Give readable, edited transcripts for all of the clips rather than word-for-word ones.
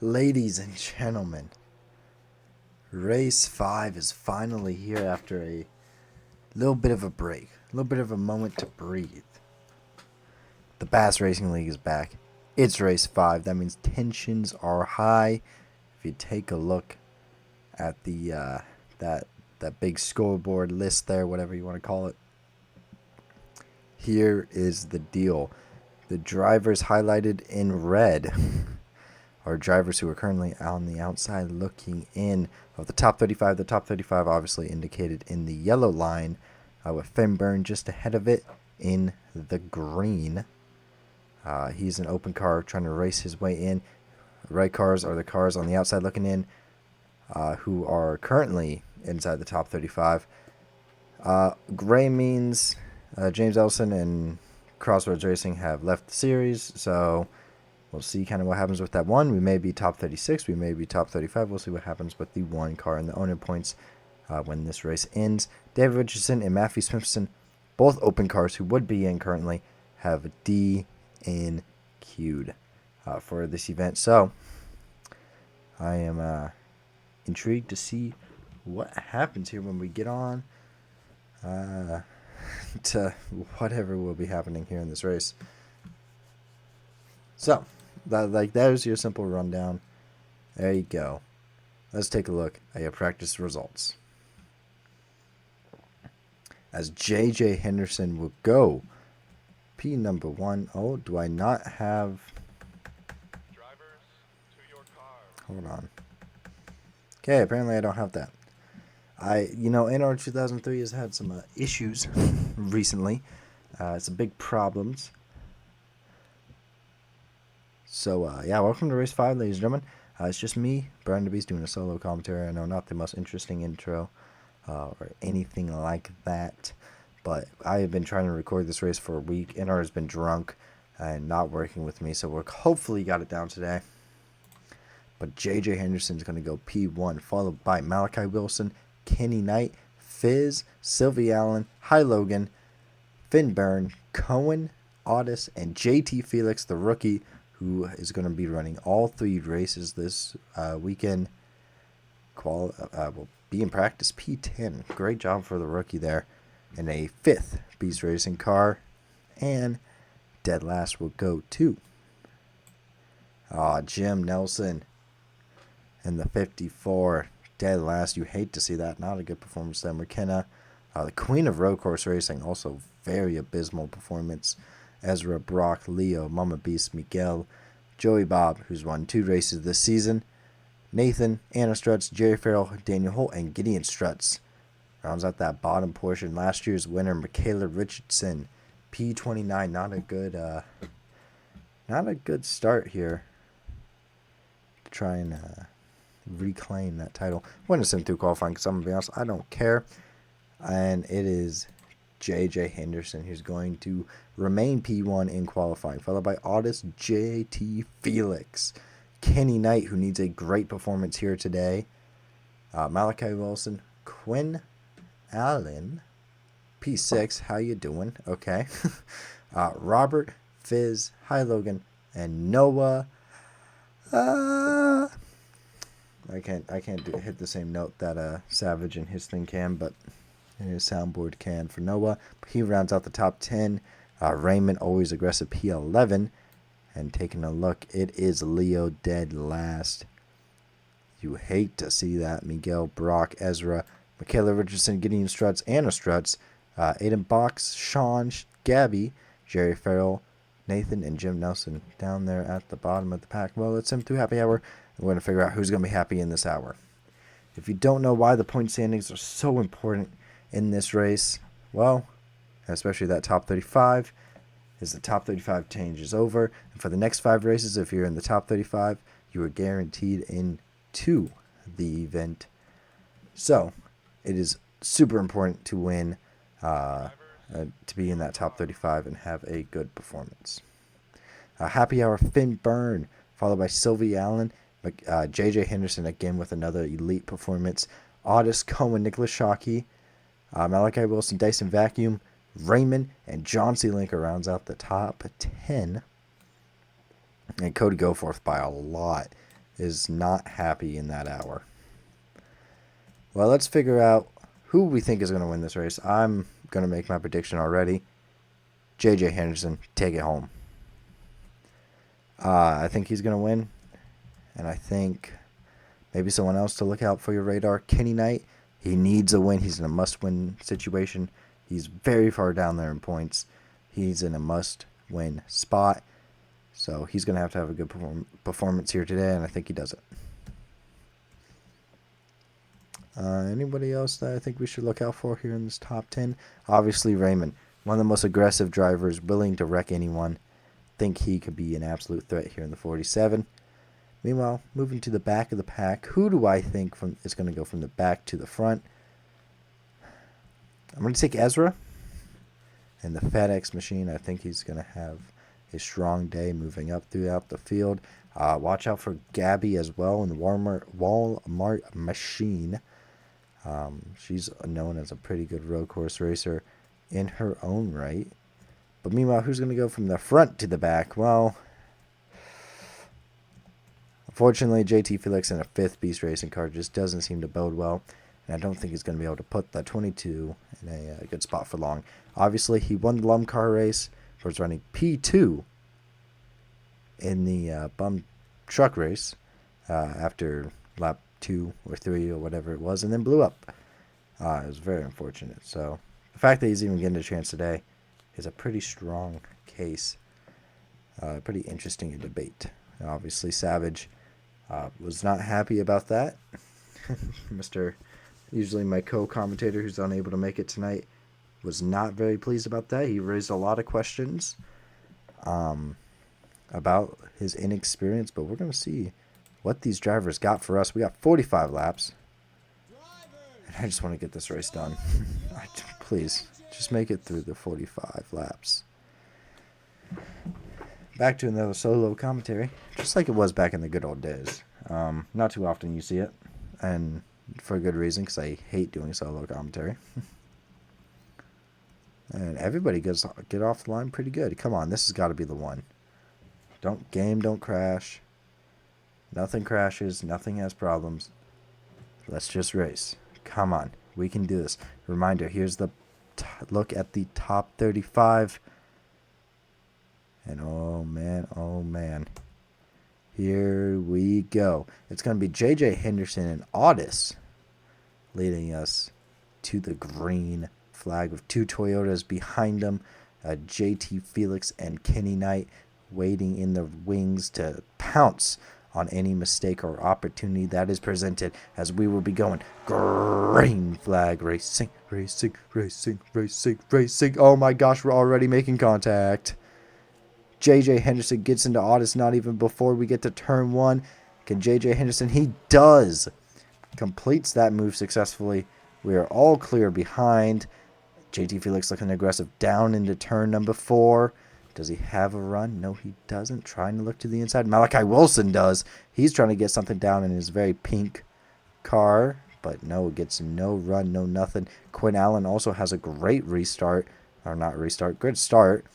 Ladies and gentlemen, race 5 is finally here after a little bit of a break, a little bit of a moment to breathe. The Bass Racing League is back. It's race 5. That means tensions are high. If you take a look at the that big scoreboard list there, whatever you want to call it, here is the deal. The drivers highlighted in red are drivers who are currently on the outside looking in of the top 35. The top 35 obviously indicated in the yellow line, with Finn Byrne just ahead of it in the green. He's an open car trying to race his way in. Red cars are the cars on the outside looking in, who are currently inside the top 35. Gray means James Ellison and Crossroads Racing have left the series, so we'll see kind of what happens with that one. We may be top 36, we may be top 35. We'll see what happens with the one car and the owner points when this race ends. David Richardson and Matthew Smithson, both open cars who would be in currently, have D in queued for this event. So I am intrigued to see what happens here when we get on to whatever will be happening here in this race. So, that is your simple rundown. There you go. Let's take a look at your practice results. As J.J. Henderson will go P number 1. Oh, do I not have... Drivers to your car. Hold on. Okay, apparently I don't have that. NR 2003 has had some issues recently. Some big problems. So, welcome to Race 5, ladies and gentlemen. It's just me, Brian DeBeast, doing a solo commentary. I know, not the most interesting intro or anything like that, but I have been trying to record this race for a week. NR has been drunk and not working with me, so we're hopefully got it down today. But J.J. Henderson is going to go P1, followed by Malachi Wilson, Kenny Knight, Fizz, Sylvie Allen, Hi Logan, Finn Byrne, Cohen, Otis, and J.T. Felix, the rookie, who is going to be running all 3 races this weekend. Will be in practice P10. Great job for the rookie there. And a 5th Beast Racing car. And dead last will go to Jim Nelson in the 54. Dead last. You hate to see that. Not a good performance there. McKenna, the queen of road course racing, also very abysmal performance. Ezra, Brock, Leo, Mama Beast, Miguel, Joey Bob, who's won 2 races this season, Nathan, Anna Struts, Jerry Farrell, Daniel Holt, and Gideon Struts. Rounds out that bottom portion. Last year's winner, Michaela Richardson, P29. Not a good start here to try and reclaim that title. I'm going to send through qualifying because I'm going to be honest, I don't care. And it is J.J. Henderson who's going to remain P1 in qualifying, followed by Otis, J.T. Felix, Kenny Knight, who needs a great performance here today, Malachi Wilson, Quinn Allen, P6, how you doing? Okay. Robert, Fizz, Hi Logan, and Noah. I can't hit the same note that Savage and his thing can, but his soundboard can for Noah. He rounds out the top 10. Raymond, always aggressive, P11. And taking a look, it is Leo dead last. You hate to see that. Miguel, Brock, Ezra, Michaela Richardson, Gideon Struts, Anna Struts, Aiden Box, Sean, Gabby, Jerry Farrell, Nathan, and Jim Nelson down there at the bottom of the pack. Well, let's send through Happy Hour. We're going to figure out who's going to be happy in this hour. If you don't know why the point standings are so important in this race, well, especially that top 35, is the top 35 change is over. And for the next 5 races, if you're in the top 35, you are guaranteed into the event. So it is super important to win, to be in that top 35 and have a good performance. Happy Hour, Finn Byrne, followed by Sylvie Allen, J.J. Henderson again with another elite performance, Otis, Cohen, Nicholas Shockey, Malachi Wilson, Dyson Vacuum, Raymond, and John C. Linker rounds out the top 10. And Cody Goforth by a lot is not happy in that hour. Well, let's figure out who we think is going to win this race. I'm going to make my prediction already. J.J. Henderson, take it home. I think he's going to win. And I think maybe someone else to look out for your radar. Kenny Knight, he needs a win. He's in a must-win situation. He's very far down there in points. He's in a must-win spot. So he's going to have a good performance here today, and I think he does it. Anybody else that I think we should look out for here in this top 10? Obviously, Raymond, one of the most aggressive drivers, willing to wreck anyone. Think he could be an absolute threat here in the 47. Meanwhile, moving to the back of the pack, who do I think is going to go from the back to the front? I'm going to take Ezra and the FedEx machine. I think he's going to have a strong day moving up throughout the field. Watch out for Gabby as well in the Walmart machine. She's known as a pretty good road course racer in her own right. But meanwhile, who's going to go from the front to the back? Well, unfortunately, JT Felix in a 5th Beast Racing car just doesn't seem to bode well. And I don't think he's going to be able to put the 22 in a good spot for long. Obviously, he won the Lum car race. Was running P2 in the bum truck race after lap 2 or 3 or whatever it was, and then blew up. It was very unfortunate. So the fact that he's even getting a chance today is a pretty strong case. Pretty interesting to debate. And obviously, Savage was not happy about that. Usually my co-commentator who's unable to make it tonight was not very pleased about that. He raised a lot of questions about his inexperience, but we're going to see what these drivers got for us. We got 45 laps, and I just want to get this race done. Please, just make it through the 45 laps. Back to another solo commentary, just like it was back in the good old days. Not too often you see it, and for a good reason, because I hate doing solo commentary. And everybody get off the line pretty good. Come on, this has got to be the one. Don't crash. Nothing crashes. Nothing has problems. Let's just race. Come on, we can do this. Reminder, here's the look at the top 35. And oh man. Here we go. It's going to be J.J. Henderson and Audis leading us to the green flag with 2 Toyotas behind them. JT Felix and Kenny Knight waiting in the wings to pounce on any mistake or opportunity that is presented, as we will be going green flag racing. Oh my gosh, we're already making contact. JJ Henderson gets into Audis not even before we get to turn 1. Can JJ Henderson? He does. Completes that move successfully. We are all clear behind. JT Felix looking aggressive down into turn number 4. Does he have a run? No, he doesn't. Trying to look to the inside. Malachi Wilson does. He's trying to get something down in his very pink car. But no, gets no run, no nothing. Quinn Allen also has a great restart. Or not restart, good start.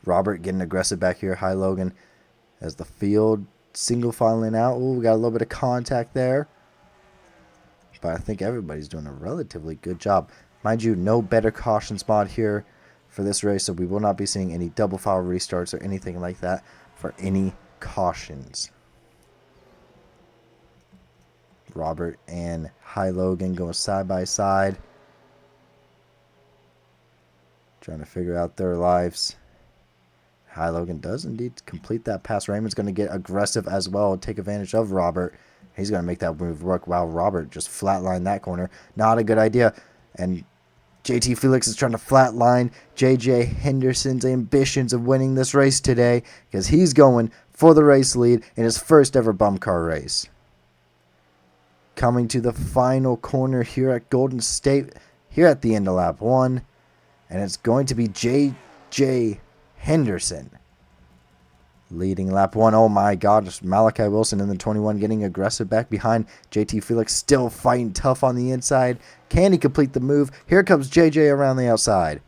Robert getting aggressive back here. Hi, Logan. As the field single filing out. Oh, we got a little bit of contact there. But I think everybody's doing a relatively good job. Mind you, no better cautions mod here for this race, so we will not be seeing any double file restarts or anything like that for any cautions. Robert and Hi Logan going side by side, trying to figure out their lives. Hi Logan does indeed complete that pass. Raymond's going to get aggressive as well and take advantage of Robert. He's going to make that move work. Wow, Robert just flatlined that corner. Not a good idea. And JT Felix is trying to flatline JJ Henderson's ambitions of winning this race today, because he's going for the race lead in his first ever bum car race. Coming to the final corner here at Golden State, here at the end of lap 1. And it's going to be JJ Henderson leading lap 1. Oh my god, just Malachi Wilson in the 21 getting aggressive back behind. JT Felix still fighting tough on the inside. Can he complete the move? Here comes JJ around the outside.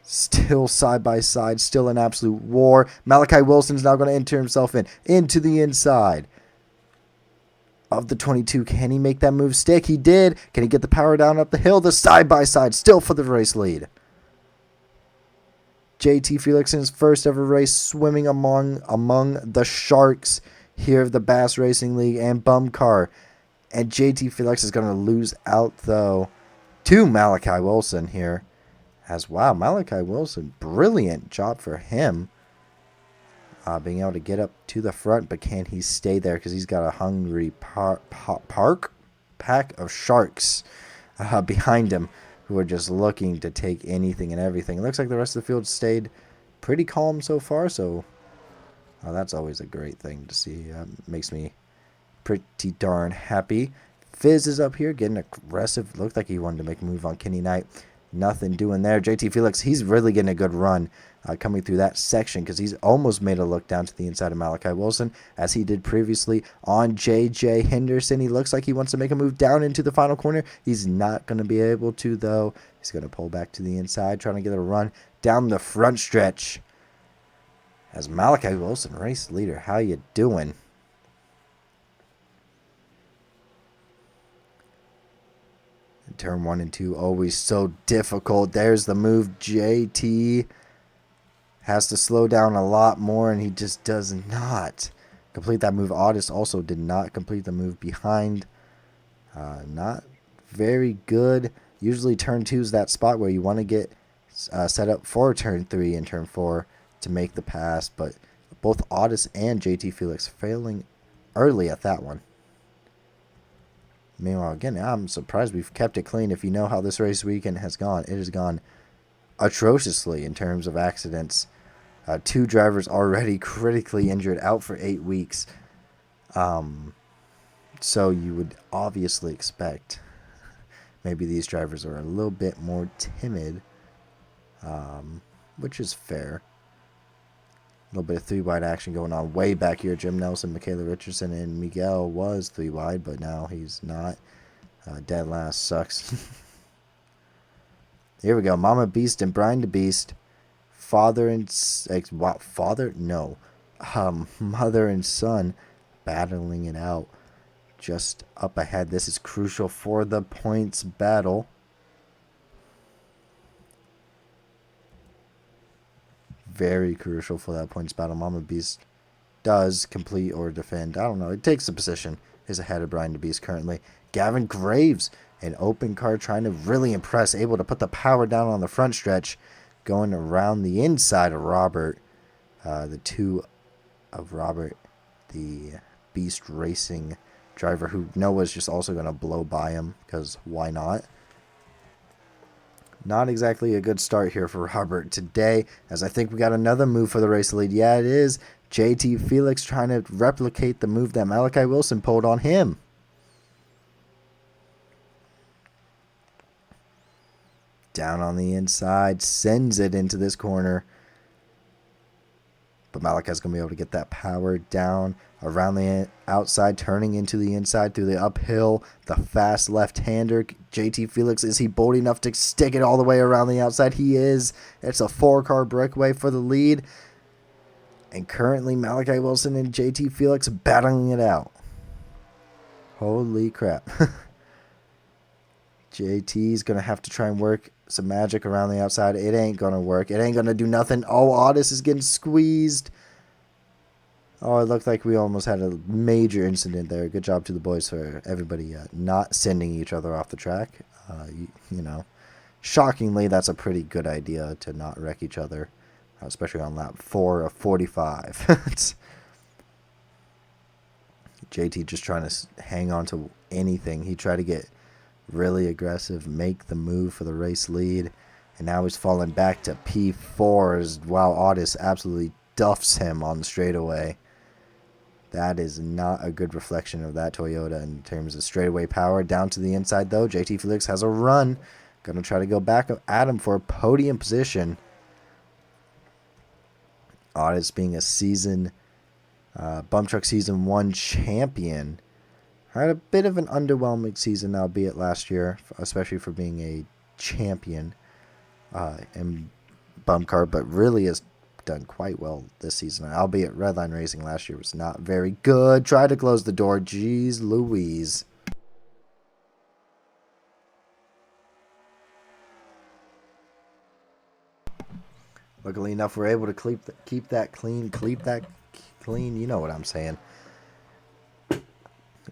Still side by side, still an absolute war. Malachi Wilson's now going to enter himself into the inside of the 22. Can he make that move stick? He did. Can he get the power down up the hill? The side by side still for the race lead. JT Felix in his first ever race swimming among the sharks here of the Bass Racing League and Bum Car. And JT Felix is going to lose out, though, to Malachi Wilson here. As wow, Malachi Wilson, brilliant job for him. Being able to get up to the front, but can he stay there? Because he's got a hungry pack of sharks behind him who are just looking to take anything and everything. It looks like the rest of the field stayed pretty calm so far, so that's always a great thing to see. Makes me pretty darn happy. Fizz is up here getting aggressive. Looked like he wanted to make a move on Kenny Knight. Nothing doing there. JT Felix, he's really getting a good run coming through that section because he's almost made a look down to the inside of Malachi Wilson as he did previously on JJ Henderson. He looks like he wants to make a move down into the final corner. He's not going to be able to, though. He's going to pull back to the inside, trying to get a run down the front stretch. As Malachi Wilson, race leader, how you doing? Turn 1 and 2, always so difficult. There's the move. JT has to slow down a lot more, and he just does not complete that move. Otis also did not complete the move behind. Not very good. Usually turn 2 is that spot where you want to get set up for turn 3 and turn 4 to make the pass, but both Otis and JT Felix failing early at that one. Meanwhile, again, I'm surprised we've kept it clean. If you know how this race weekend has gone, it has gone atrociously in terms of accidents. 2 drivers already critically injured, out for 8 weeks. So you would obviously expect maybe these drivers are a little bit more timid, which is fair. A little bit of 3-wide action going on way back here. Jim Nelson, Michaela Richardson, and Miguel was 3-wide, but now he's not. Dead last sucks. Here we go. Mama Beast and Brian the Beast. Mother and son battling it out just up ahead. This is crucial for the points battle. Very crucial for that points battle. Mama Beast does complete or defend. I don't know. It takes the position. Is ahead of Brian the Beast currently. Gavin Graves, an open car, trying to really impress. Able to put the power down on the front stretch. Going around the inside of Robert. The 2 of Robert, the Beast Racing driver, who Noah's just also going to blow by him. Because why not? Not exactly a good start here for Robert today, as I think we got another move for the race lead. Yeah, it is. JT Felix trying to replicate the move that Malachi Wilson pulled on him. Down on the inside, sends it into this corner. But Malachi's going to be able to get that power down around the outside, turning into the inside through the uphill. The fast left-hander, JT Felix, is he bold enough to stick it all the way around the outside? He is. It's a 4-car breakaway for the lead. And currently Malachi Wilson and JT Felix battling it out. Holy crap. JT's going to have to try and work some magic around the outside. It ain't going to work. It ain't going to do nothing. Oh, Otis is getting squeezed. Oh, it looked like we almost had a major incident there. Good job to the boys for everybody not sending each other off the track. You know, shockingly, that's a pretty good idea to not wreck each other, especially on lap 4 of 45. JT just trying to hang on to anything. He tried to get really aggressive, make the move for the race lead, and now he's falling back to P4s while Otis absolutely duffs him on the straightaway. That is not a good reflection of that Toyota in terms of straightaway power. Down to the inside, though, JT Felix has a run. Going to try to go back at him for a podium position. Otis being a season, Bump Truck Season 1 champion. Had a bit of an underwhelming season, albeit last year, especially for being a champion. And bum car, but really has done quite well this season. Albeit Redline Racing last year was not very good. Try to close the door. Jeez Louise. Luckily enough, we're able to keep that clean. You know what I'm saying.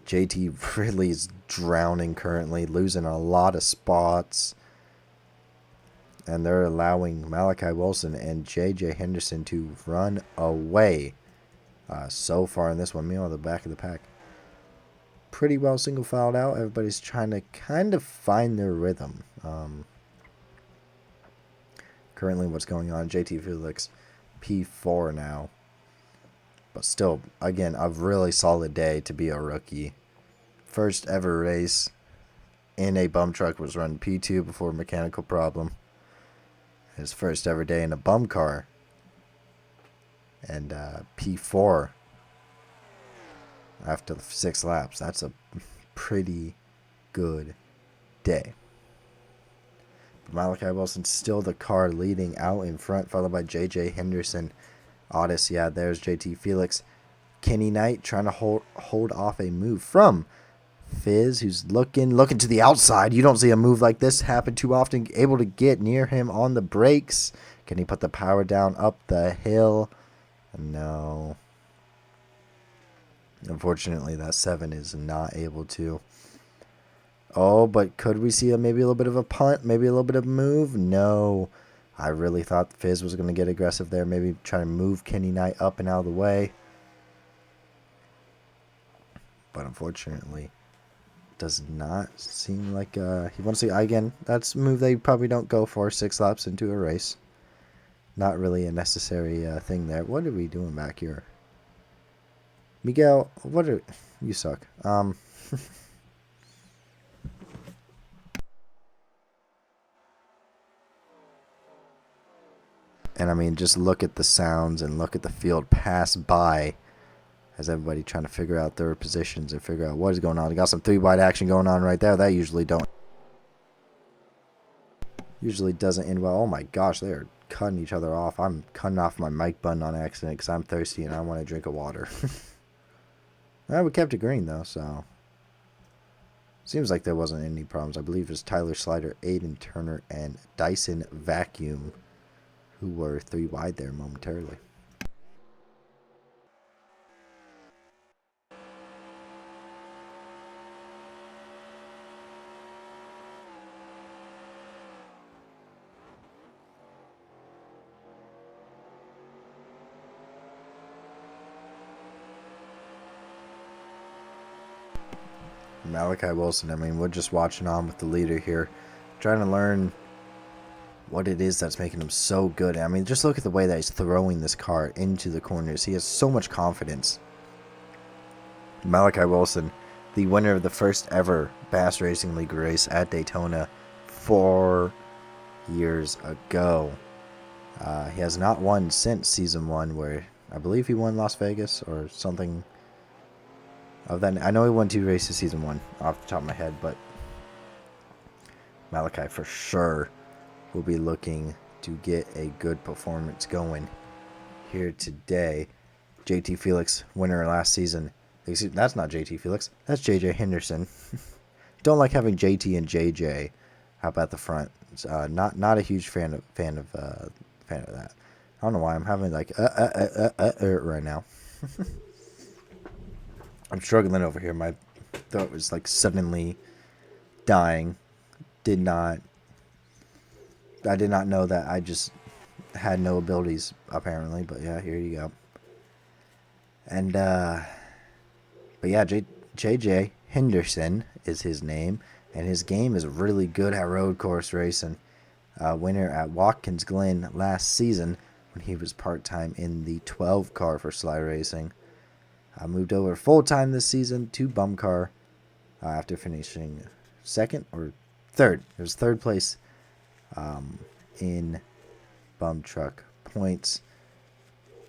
JT really is drowning currently, losing a lot of spots. And they're allowing Malachi Wilson and J.J. Henderson to run away so far in this one. Meanwhile, the back of the pack pretty well single filed out. Everybody's trying to kind of find their rhythm. Currently, what's going on? JT Felix P4 now. But still, again, a really solid day to be a rookie. First ever race in a bum truck was run P2 before a mechanical problem. His first ever day in a bum car. And P4 after the 6 laps. That's a pretty good day. But Malachi Wilson still the car leading out in front, followed by J.J. Henderson. Otis, yeah, there's JT Felix. Kenny Knight trying to hold off a move from Fizz, who's looking to the outside. You don't see a move like this happen too often. Able to get near him on the brakes. Can he put the power down up the hill? No. Unfortunately, that 7 is not able to. Oh, but could we see maybe a little bit of a punt? Maybe a little bit of a move? No. I really thought Fizz was going to get aggressive there. Maybe try to move Kenny Knight up and out of the way. But unfortunately, does not seem like he wants to. Again, that's a move they probably don't go for 6 laps into a race. Not really a necessary thing there. What are we doing back here? Miguel, you suck. And I mean, just look at the sounds and look at the field pass by as everybody trying to figure out their positions and figure out what is going on. You got some 3 wide action going on right there. That usually doesn't end well. Oh my gosh, they are cutting each other off. I'm cutting off my mic button on accident because I'm thirsty and I want to drink a water. We kept it green though, so seems like there wasn't any problems. I believe it was Tyler Slider, Aiden Turner, and Dyson Vacuum who were 3 wide there momentarily. Malachi Wilson, I mean, we're just watching on with the leader here, trying to learn what it is that's making him so good. I mean, just look at the way that he's throwing this car into the corners. He has so much confidence. Malachi Wilson, the winner of the first ever Bass Racing League race at Daytona 4 years ago. He has not won since season 1, where I believe he won Las Vegas or something of that. I know he won 2 races season 1 off the top of my head, but Malachi for sure will be looking to get a good performance going here today. JT Felix, winner last season. That's not JT Felix. That's JJ Henderson. Don't like having JT and JJ up at the front. It's, not a huge fan of that. I don't know why I'm having like right now. I'm struggling over here. My throat was like suddenly dying. I did not know that. I just had no abilities, apparently. But yeah, here you go. And, but yeah, JJ Henderson is his name. And his game is really good at road course racing. Winner at Watkins Glen last season when he was part-time in the 12 car for Sly Racing. Moved over full-time this season to bum car after finishing second or third. It was third place in bum truck points.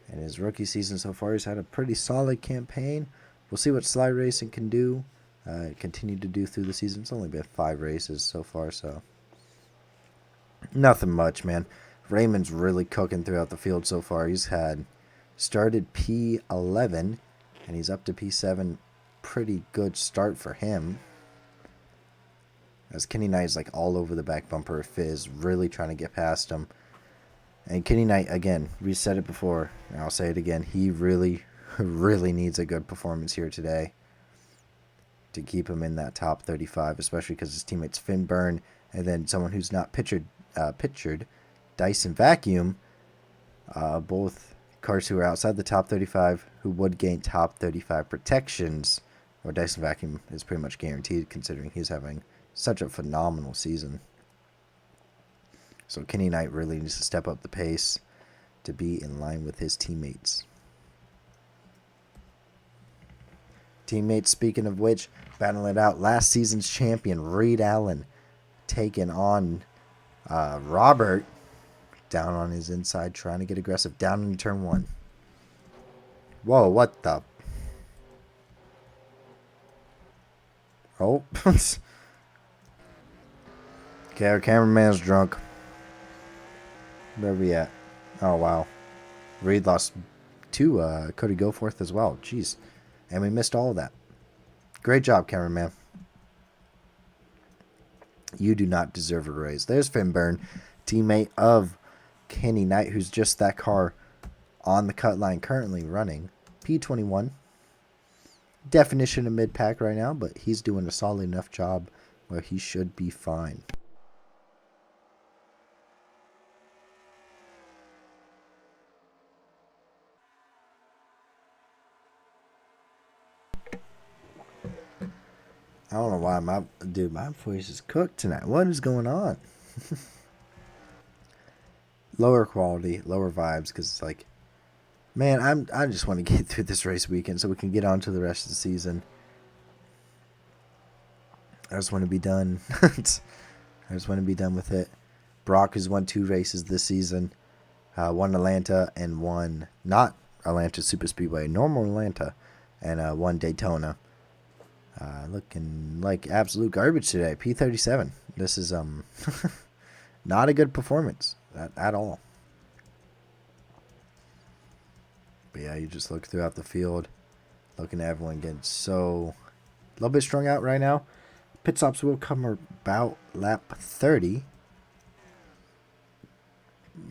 And his rookie season so far, he's had a pretty solid campaign. We'll see what Sly Racing can do. Continue to do through the season. It's only been 5 races so far, so nothing much, man. Raymond's really cooking throughout the field so far. He's had started P11, and he's up to P7. Pretty good start for him. As Kenny Knight is like all over the back bumper of Fizz, really trying to get past him. And Kenny Knight, again, we said it before, and I'll say it again, he really, really needs a good performance here today to keep him in that top 35, especially because his teammates Finn Byrne and then someone who's not pictured, Dyson Vacuum, both cars who are outside the top 35 who would gain top 35 protections, or Dyson Vacuum is pretty much guaranteed considering he's having such a phenomenal season. So Kenny Knight really needs to step up the pace to be in line with his teammates. Teammates, speaking of which, battling it out. Last season's champion, Reed Allen, taking on Robert down on his inside, trying to get aggressive. Down in turn 1. Whoa, what the? Oh. Okay, our cameraman's drunk. Where are we at? Oh, wow. Reed lost to Cody Goforth as well. Jeez. And we missed all of that. Great job, cameraman. You do not deserve a raise. There's Finn Byrne, teammate of Kenny Knight, who's just that car on the cut line currently running. P21. Definition of mid-pack right now, but he's doing a solid enough job where he should be fine. I don't know why my voice is cooked tonight. What is going on? Lower quality, lower vibes, because it's like, man, I just want to get through this race weekend so we can get on to the rest of the season. I just want to be done. I just want to be done with it. Brock has won 2 races this season. Won Atlanta and won not Atlanta Super Speedway, normal Atlanta, and won Daytona. Looking like absolute garbage today. P37. This is not a good performance at all. But yeah, you just look throughout the field, looking at everyone getting so a little bit strung out right now. Pit stops will come about lap 30.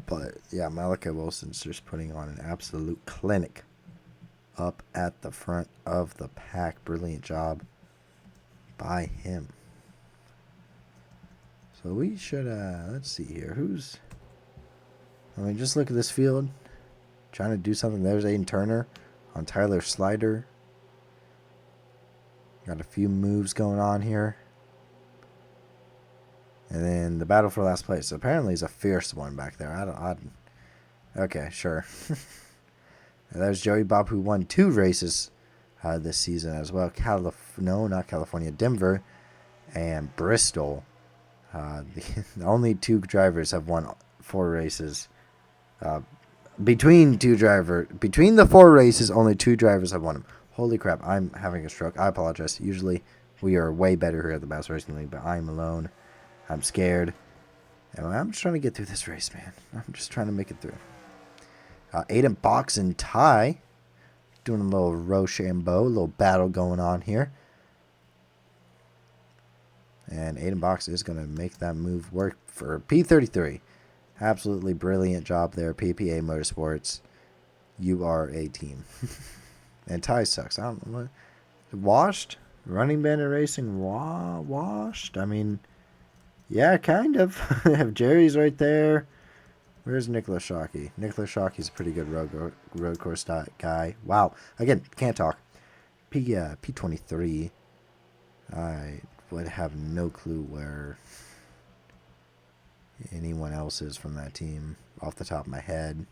But yeah, Malachi Wilson's just putting on an absolute clinic up at the front of the pack. Brilliant job by him. So we should, let's see here. Just look at this field. Trying to do something. There's Aiden Turner on Tyler Slider. Got a few moves going on here. And then the battle for last place. Apparently it's a fierce one back there. Okay, sure. There's Joey Bob, who won 2 races this season as well. Not California, Denver and Bristol. The only 2 drivers have won 4 races. Between the 4 races, only 2 drivers have won them. Holy crap, I'm having a stroke. I apologize. Usually we are way better here at the Bass Racing League, but I'm alone. I'm scared. And I'm just trying to get through this race, man. I'm just trying to make it through. Aiden Box and Ty doing a little Rochambeau, a little battle going on here. And Aiden Box is going to make that move work for P33. Absolutely brilliant job there, PPA Motorsports. You are a team. And Ty sucks. I don't know what. Washed? Running Bandit Racing washed? I mean, yeah, kind of. Have Jerry's right there. Where's Nicholas Shockey? Nicholas Shockey's a pretty good road course guy. Wow. Again, can't talk. P23. I would have no clue where anyone else is from that team off the top of my head.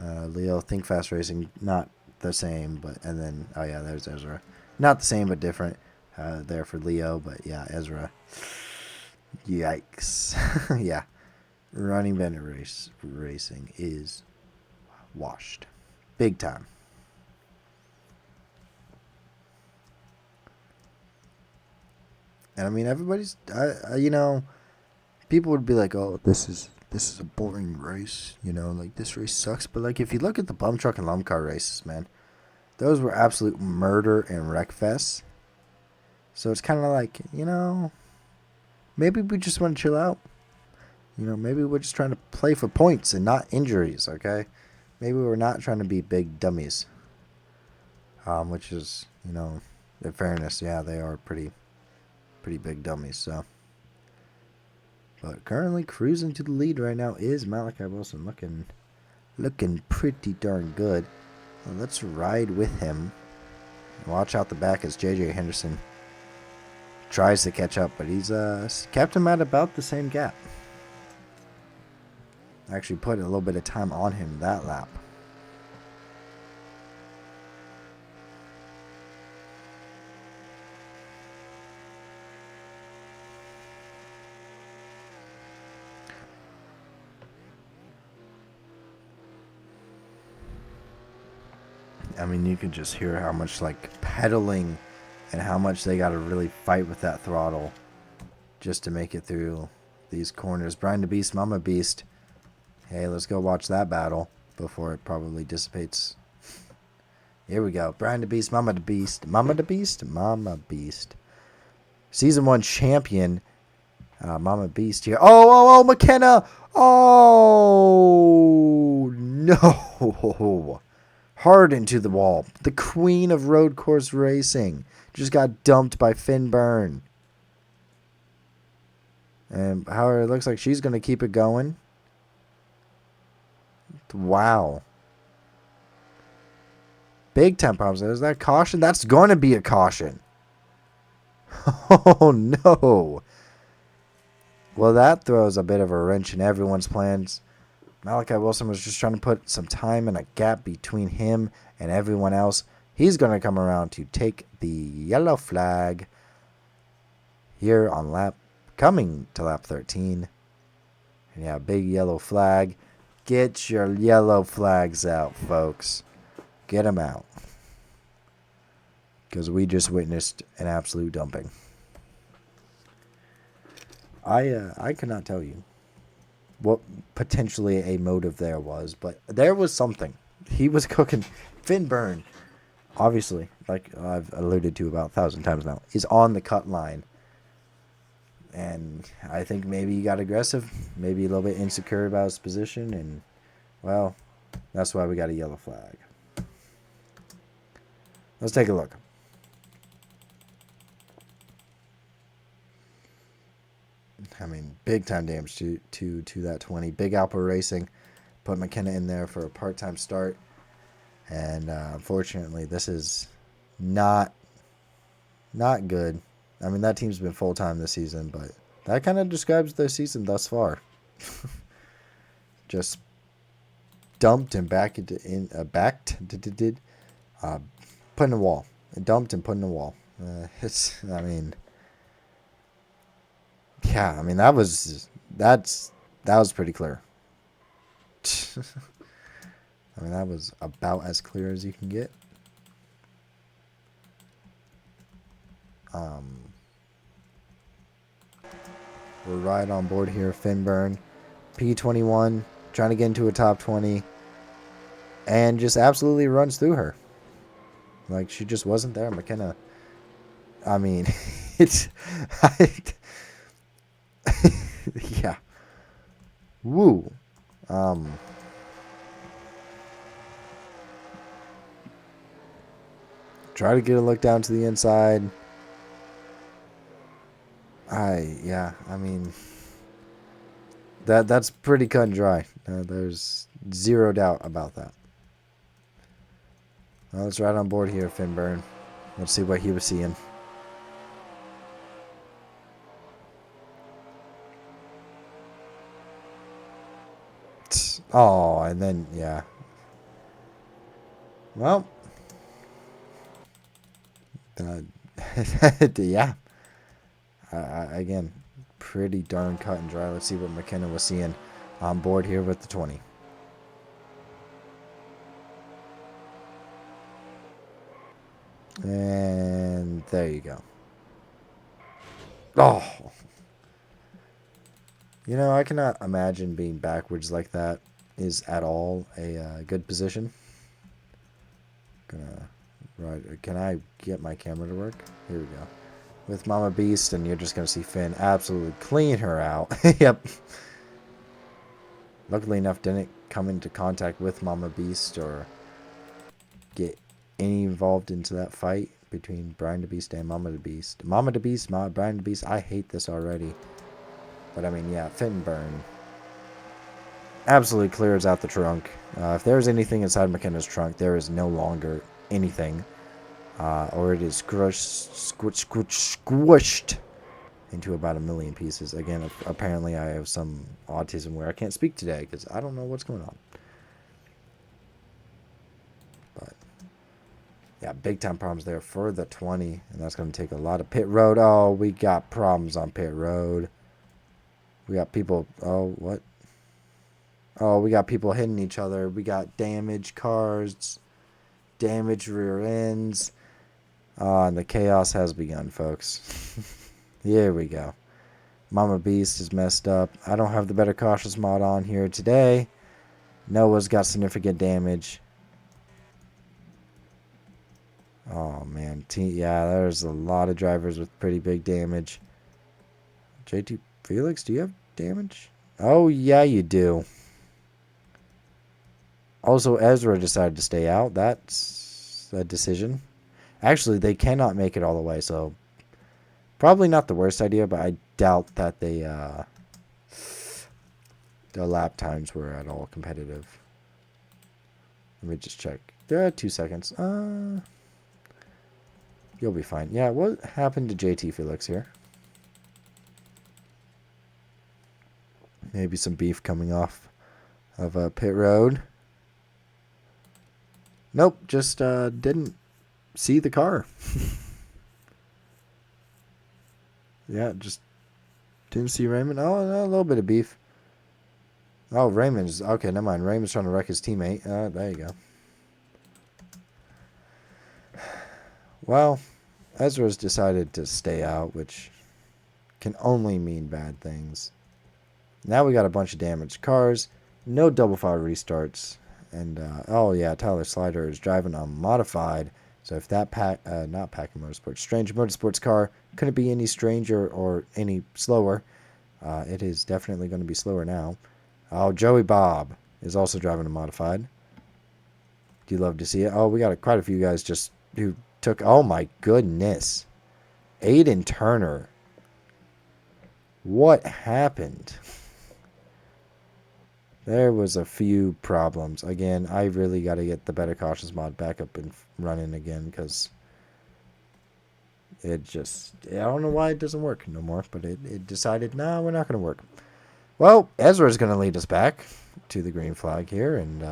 Leo, Think Fast Racing, not the same, but, and then, oh yeah, there's Ezra. Not the same, but different there for Leo, but yeah, Ezra. Yikes. Yeah. Running Bandit Racing is washed. Big time. And I mean, everybody's, people would be like, oh, this is this is a boring race, you know, like this race sucks. But like if you look at the bum truck and lump car races, man, those were absolute murder and wreck fests. So it's kind of like, you know, maybe we just want to chill out. You know, maybe we're just trying to play for points and not injuries, okay? Maybe we're not trying to be big dummies. Which is, you know, in fairness, yeah, they are pretty big dummies, so. But currently cruising to the lead right now is Malachi Wilson, looking pretty darn good. Let's ride with him. Watch out the back as JJ Henderson tries to catch up, but he's kept him at about the same gap. Actually put a little bit of time on him that lap. I mean, you can just hear how much like pedaling and how much they got to really fight with that throttle just to make it through these corners. Brian the Beast, Mama Beast. Hey, let's go watch that battle before it probably dissipates. Here we go. Brian the Beast, Mama the Beast. Mama the Beast? Mama Beast. Season 1 champion. Mama Beast here. Oh, McKenna. Oh, no. Hard into the wall. The queen of road course racing just got dumped by Finn Byrne. And however, it looks like she's going to keep it going. Wow. Big time problems. Is that caution? That's going to be a caution. Oh, no. Well, that throws a bit of a wrench in everyone's plans. Malachi Wilson was just trying to put some time and a gap between him and everyone else. He's going to come around to take the yellow flag here on coming to lap 13. And yeah, big yellow flag. Get your yellow flags out, folks. Get them out. Because we just witnessed an absolute dumping. I cannot tell you what potentially a motive there was, but there was something. He was cooking. Finn Byrne, obviously, like I've alluded to about 1,000 times now, is on the cut line. And I think maybe he got aggressive, maybe a little bit insecure about his position, and, well, that's why we got a yellow flag. Let's take a look. I mean, big time damage to that 20. Big Alpa Racing put McKenna in there for a part-time start. And unfortunately, this is not good. I mean, that team's been full-time this season, but that kind of describes their season thus far. Just dumped and backed in put in a wall. Dumped and put in a wall. Yeah, I mean that was pretty clear. I mean that was about as clear as you can get. We're right on board here, Finn Byrne, P21, trying to get into a top 20, and just absolutely runs through her. Like she just wasn't there, McKenna. I mean, yeah. Woo. Try to get a look down to the inside. I mean, that's pretty cut and dry. There's zero doubt about that. Well, let's ride on board here, Finn Byrne. Let's see what he was seeing. Oh, and then, yeah. Well. Yeah. Again, pretty darn cut and dry. Let's see what McKenna was seeing on board here with the 20. And there you go. Oh. You know, I cannot imagine being backwards like that is at all a good position. Right, can I get my camera to work? Here we go. With Mama Beast, and you're just going to see Finn absolutely clean her out. Yep. Luckily enough, didn't come into contact with Mama Beast or get any involved into that fight between Brian the Beast and Mama the Beast. Mama the Beast, Brian the Beast, I hate this already. But I mean, yeah, Finn Burn absolutely clears out the trunk. If there's anything inside McKenna's trunk, there is no longer anything. Or it is squished into about 1,000,000 pieces. Again, apparently I have some autism where I can't speak today because I don't know what's going on. But yeah, big time problems there for the 20, and that's going to take a lot of pit road. Oh, we got problems on pit road. We got people. Oh, what? Oh, we got people hitting each other. We got damaged cars, damaged rear ends. And the chaos has begun, folks. Here we go. Mama Beast is messed up. I don't have the Better Cautious mod on here today. Noah's got significant damage. Oh, man. Yeah, there's a lot of drivers with pretty big damage. JT Felix, do you have damage? Oh, yeah, you do. Also, Ezra decided to stay out. That's a decision. Actually, they cannot make it all the way, so probably not the worst idea, but I doubt that the lap times were at all competitive. Let me just check. There are 2 seconds. You'll be fine. Yeah, what happened to JT Felix here? Maybe some beef coming off of pit road. Nope, just didn't see the car. Yeah, just didn't see Raymond. Oh, no, a little bit of beef. Oh, Raymond's... Okay, never mind. Raymond's trying to wreck his teammate. There you go. Well, Ezra's decided to stay out, which can only mean bad things. Now we got a bunch of damaged cars. No double file restarts. And, oh yeah, Tyler Slider is driving a modified. So if that not Packer Motorsports, Strange Motorsports car couldn't be any stranger or any slower, it is definitely going to be slower now. Oh, Joey Bob is also driving a modified. Do you love to see it? Oh, we got quite a few guys just who took... Oh my goodness. Aiden Turner. What happened? There was a few problems. Again, I really got to get the Better Cautious mod back up and running again because it just... I don't know why it doesn't work no more, but it decided, nah, we're not going to work. Well, Ezra's going to lead us back to the green flag here, and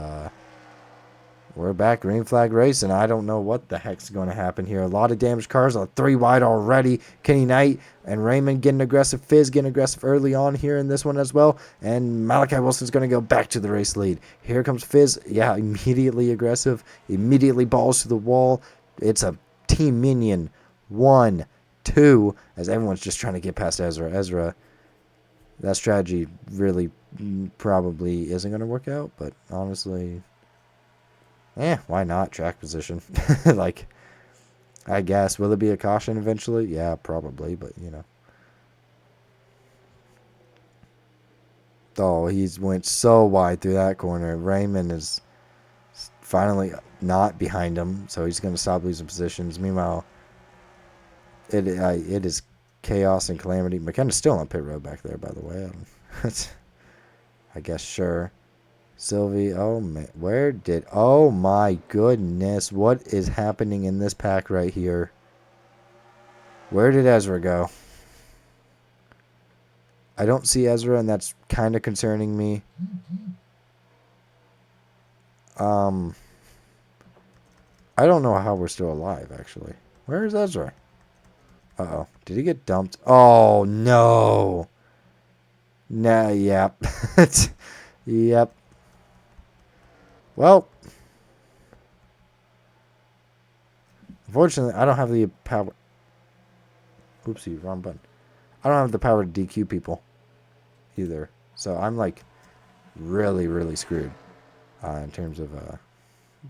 we're back green flag race, and I don't know what the heck's going to happen here. A lot of damaged cars on 3 wide already. Kenny Knight and Raymond getting aggressive. Fizz getting aggressive early on here in this one as well. And Malachi Wilson's going to go back to the race lead. Here comes Fizz. Yeah, immediately aggressive. Immediately balls to the wall. It's a team minion. 1, 2, as everyone's just trying to get past Ezra. Ezra, that strategy really probably isn't going to work out, but honestly... why not? Track position. Like, I guess. Will it be a caution eventually? Yeah, probably, but, you know. Oh, he's went so wide through that corner. Raymond is finally not behind him, so he's going to stop losing positions. Meanwhile, it is chaos and calamity. McKenna's still on pit road back there, by the way. I guess, sure. Sylvie, oh man, oh my goodness, what is happening in this pack right here? Where did Ezra go? I don't see Ezra, and that's kind of concerning me. I don't know how we're still alive, actually. Where is Ezra? Uh-oh, did he get dumped? Oh, no. Nah, yep. Yep. Well, unfortunately, I don't have the power. Oopsie, wrong button. I don't have the power to DQ people. either. So I'm like really, really screwed in terms of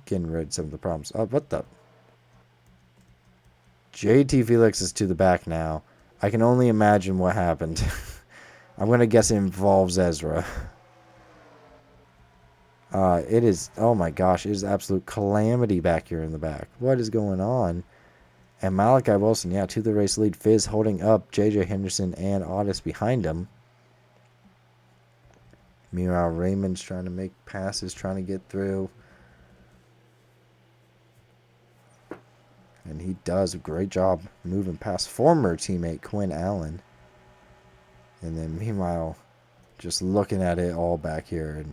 getting rid of some of the problems. Oh, what the? JT Felix is to the back now. I can only imagine what happened. I'm going to guess it involves Ezra. It is, oh my gosh, it is absolute calamity back here in the back. What is going on? And Malachi Wilson, yeah, to the race lead. Fizz holding up JJ Henderson and Otis behind him. Meanwhile, Raymond's trying to make passes, trying to get through. And he does a great job moving past former teammate Quinn Allen. And then meanwhile, just looking at it all back here. And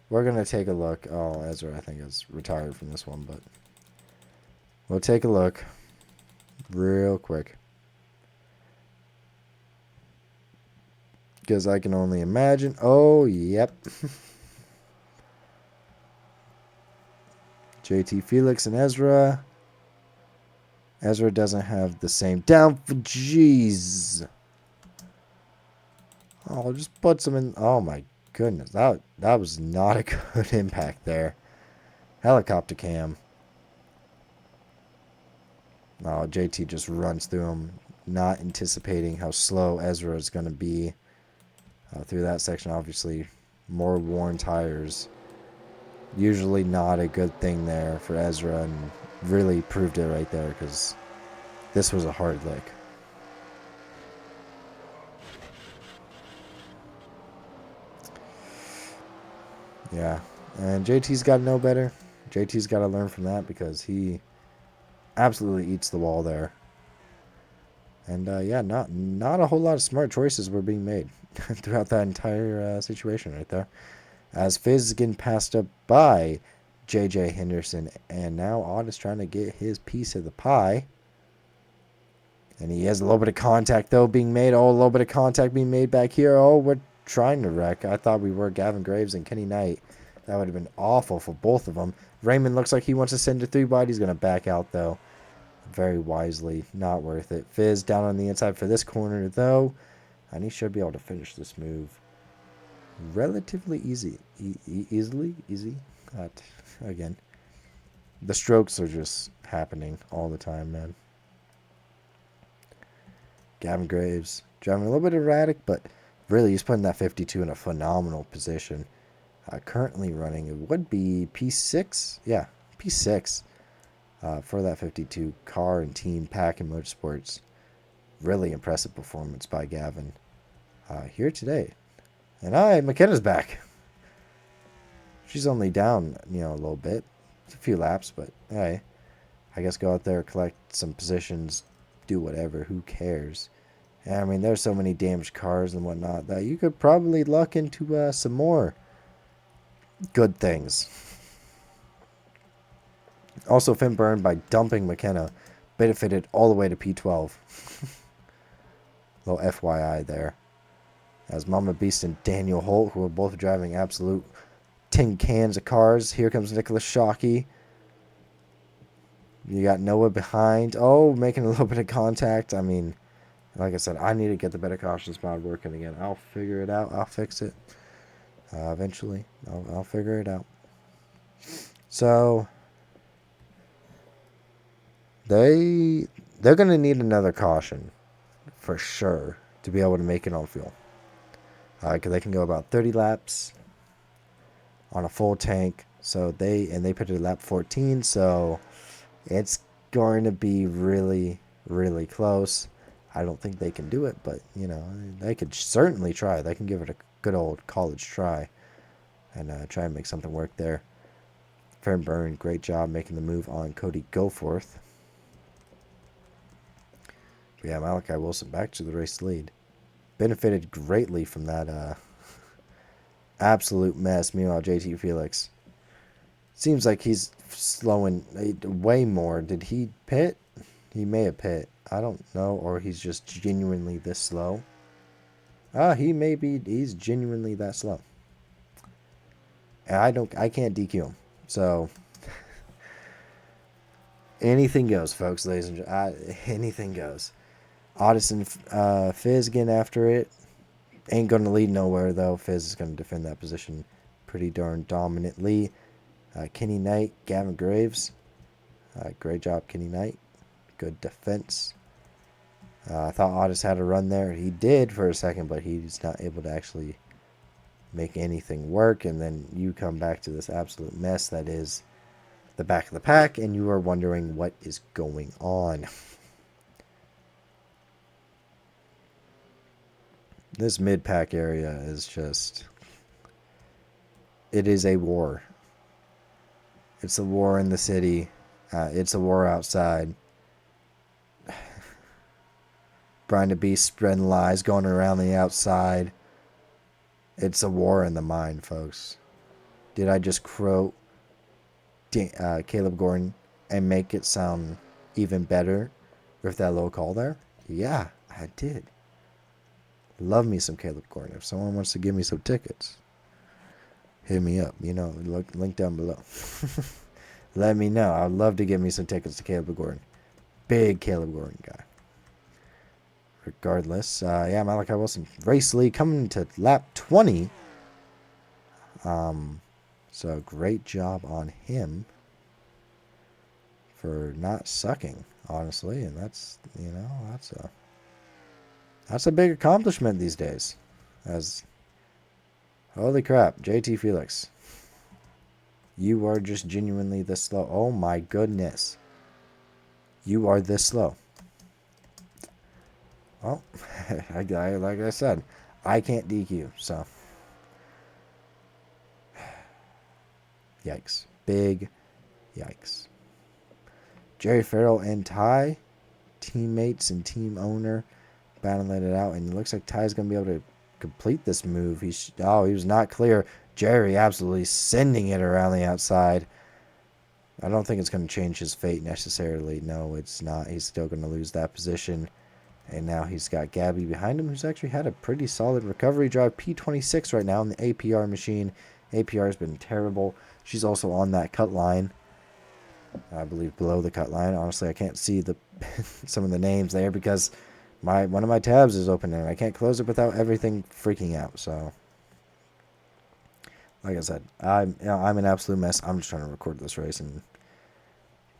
we're going to take a look. Oh, Ezra, I think, is retired from this one. But we'll take a look real quick. Because I can only imagine. Oh, yep. JT Felix and Ezra. Ezra doesn't have the same down. Jeez. Oh, just put some in. Oh, my goodness. That was not a good impact there. Helicopter cam. Oh, JT just runs through him, not anticipating how slow Ezra is going to be through that section. Obviously, more worn tires. Usually not a good thing there for Ezra, and really proved it right there because this was a hard lick. Yeah, and JT's got to know better. JT's got to learn from that because he absolutely eats the wall there. And yeah, not a whole lot of smart choices were being made throughout that entire situation right there. As Fizz is getting passed up by JJ Henderson, and now Otis trying to get his piece of the pie. And he has a little bit of contact, though, being made. Oh, a little bit of contact being made back here. Oh, we're trying to wreck. I thought we were Gavin Graves and Kenny Knight. That would have been awful for both of them. Raymond looks like he wants to send a 3 wide. He's going to back out, though. Very wisely. Not worth it. Fizz down on the inside for this corner, though. And he should be able to finish this move relatively easy. Easy. Again. The strokes are just happening all the time, man. Gavin Graves driving a little bit erratic, but really he's putting that 52 in a phenomenal position. Currently running, it would be P6. Yeah, P6 for that 52 car and team pack in motorsports. Really impressive performance by Gavin here today. And McKenna's back. She's only down, a little bit. It's a few laps, but hey, I guess go out there, collect some positions, do whatever. Who cares? And, I mean, there's so many damaged cars and whatnot that you could probably luck into some more good things. Also, Finn Byrne, by dumping McKenna, benefited all the way to P12. Little FYI there. As Mama Beast and Daniel Holt, who are both driving absolute tin cans of cars. Here comes Nicholas Shockey. You got Noah behind. Oh, making a little bit of contact. I mean, like I said, I need to get the better cautions mod working again. I'll figure it out. I'll fix it. Eventually. I'll figure it out. So, they're going to need another caution for sure to be able to make it on fuel. Because they can go about 30 laps on a full tank. So they put it at lap 14. So it's going to be really, really close. I don't think they can do it, but they could certainly try. They can give it a good old college try and try and make something work there. Finn Byrne, great job making the move on Cody Goforth. But yeah, Malachi Wilson back to the race lead. Benefited greatly from that absolute mess. Meanwhile, JT Felix seems like he's slowing way more. Did he pit? He may have pit. I don't know, or he's just genuinely this slow. He's genuinely that slow. And I can't DQ him. So anything goes, folks, ladies and gentlemen. Anything goes. Otis and Fizz getting after it. Ain't going to lead nowhere, though. Fizz is going to defend that position pretty darn dominantly. Kenny Knight, Gavin Graves. Great job, Kenny Knight. Good defense. I thought Otis had a run there. He did for a second, but he's not able to actually make anything work. And then you come back to this absolute mess that is the back of the pack, and you are wondering what is going on. This mid-pack area is just... It is a war. It's a war in the city. It's a war outside. Brian the Beast spreading lies, going around the outside. It's a war in the mind, folks. Did I just quote Caleb Gordon and make it sound even better with that little call there? Yeah, I did. Love me some Caleb Gordon. If someone wants to give me some tickets, hit me up. You know, link down below. Let me know. I'd love to give me some tickets to Caleb Gordon. Big Caleb Gordon guy. Regardless, yeah, Malachi Wilson. Race lead coming to lap 20. So great job on him for not sucking, honestly. And that's, you know, that's a big accomplishment these days. As, holy crap, JT Felix. You are just genuinely this slow. Oh my goodness. You are this slow. Well, like I said, I can't DQ, so. Yikes. Big yikes. Jerry Farrell and Ty, teammates and team owner, battling it out, and it looks like Ty's going to be able to complete this move. He was not clear. Jerry absolutely sending it around the outside. I don't think it's going to change his fate necessarily. No, it's not. He's still going to lose that position. And now he's got Gabby behind him, who's actually had a pretty solid recovery drive. P26 right now in the APR machine. APR has been terrible. She's also on that cut line. I believe below the cut line. Honestly, I can't see some of the names there because one of my tabs is open and I can't close it without everything freaking out. So, like I said, I'm an absolute mess. I'm just trying to record this race, and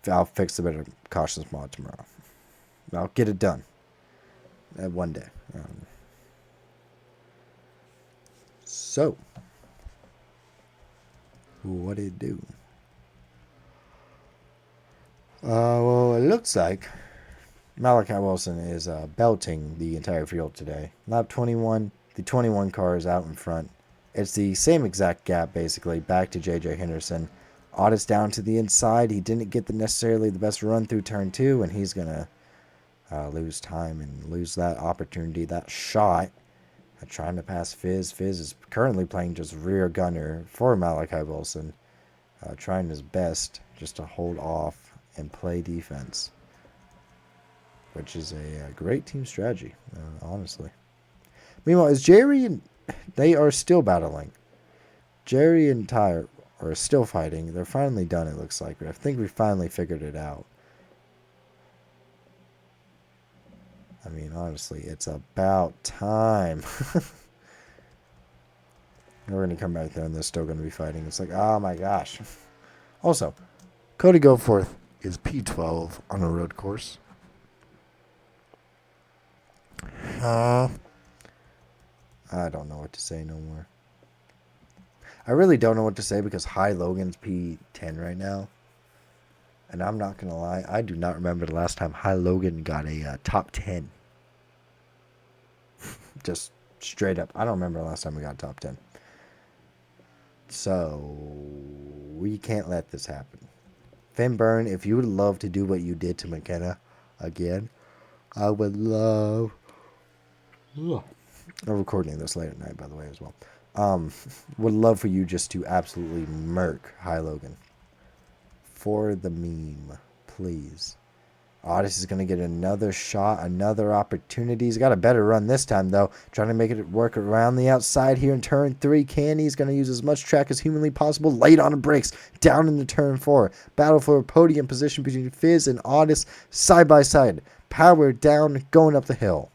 I'll fix the better cautions mod tomorrow. I'll get it done. One day. So, what did it do? Well, it looks like Malachi Wilson is belting the entire field today. Lap 21, the 21 car is out in front. It's the same exact gap, basically, back to J.J. Henderson. Otis down to the inside. He didn't get necessarily the best run through turn 2, and he's going to lose time and lose that opportunity, that shot at trying to pass Fizz. Fizz is currently playing just rear gunner for Malachi Wilson, trying his best just to hold off and play defense, which is a great team strategy, honestly. Meanwhile, as Jerry and they are still battling. Jerry and Ty are still fighting. They're finally done, it looks like. I think we finally figured it out. I mean, honestly, it's about time. We're going to come back there and they're still going to be fighting. It's like, oh my gosh. Also, Cody Goforth is P12 on a road course. I don't know what to say no more. I really don't know what to say because High Logan's P10 right now. And I'm not going to lie, I do not remember the last time High Logan got a top 10. Just straight up. I don't remember the last time we got top 10. So, we can't let this happen. Finn Byrne, if you would love to do what you did to McKenna again, I would love... I'm recording this late at night, by the way, as well. Would love for you just to absolutely murk High Logan. For the meme, please. Otis is going to get another shot, another opportunity. He's got a better run this time, though. Trying to make it work around the outside here in turn 3. He's going to use as much track as humanly possible. Late on the brakes, down into turn 4. Battle for a podium position between Fizz and Otis, side by side. Power down, going up the hill.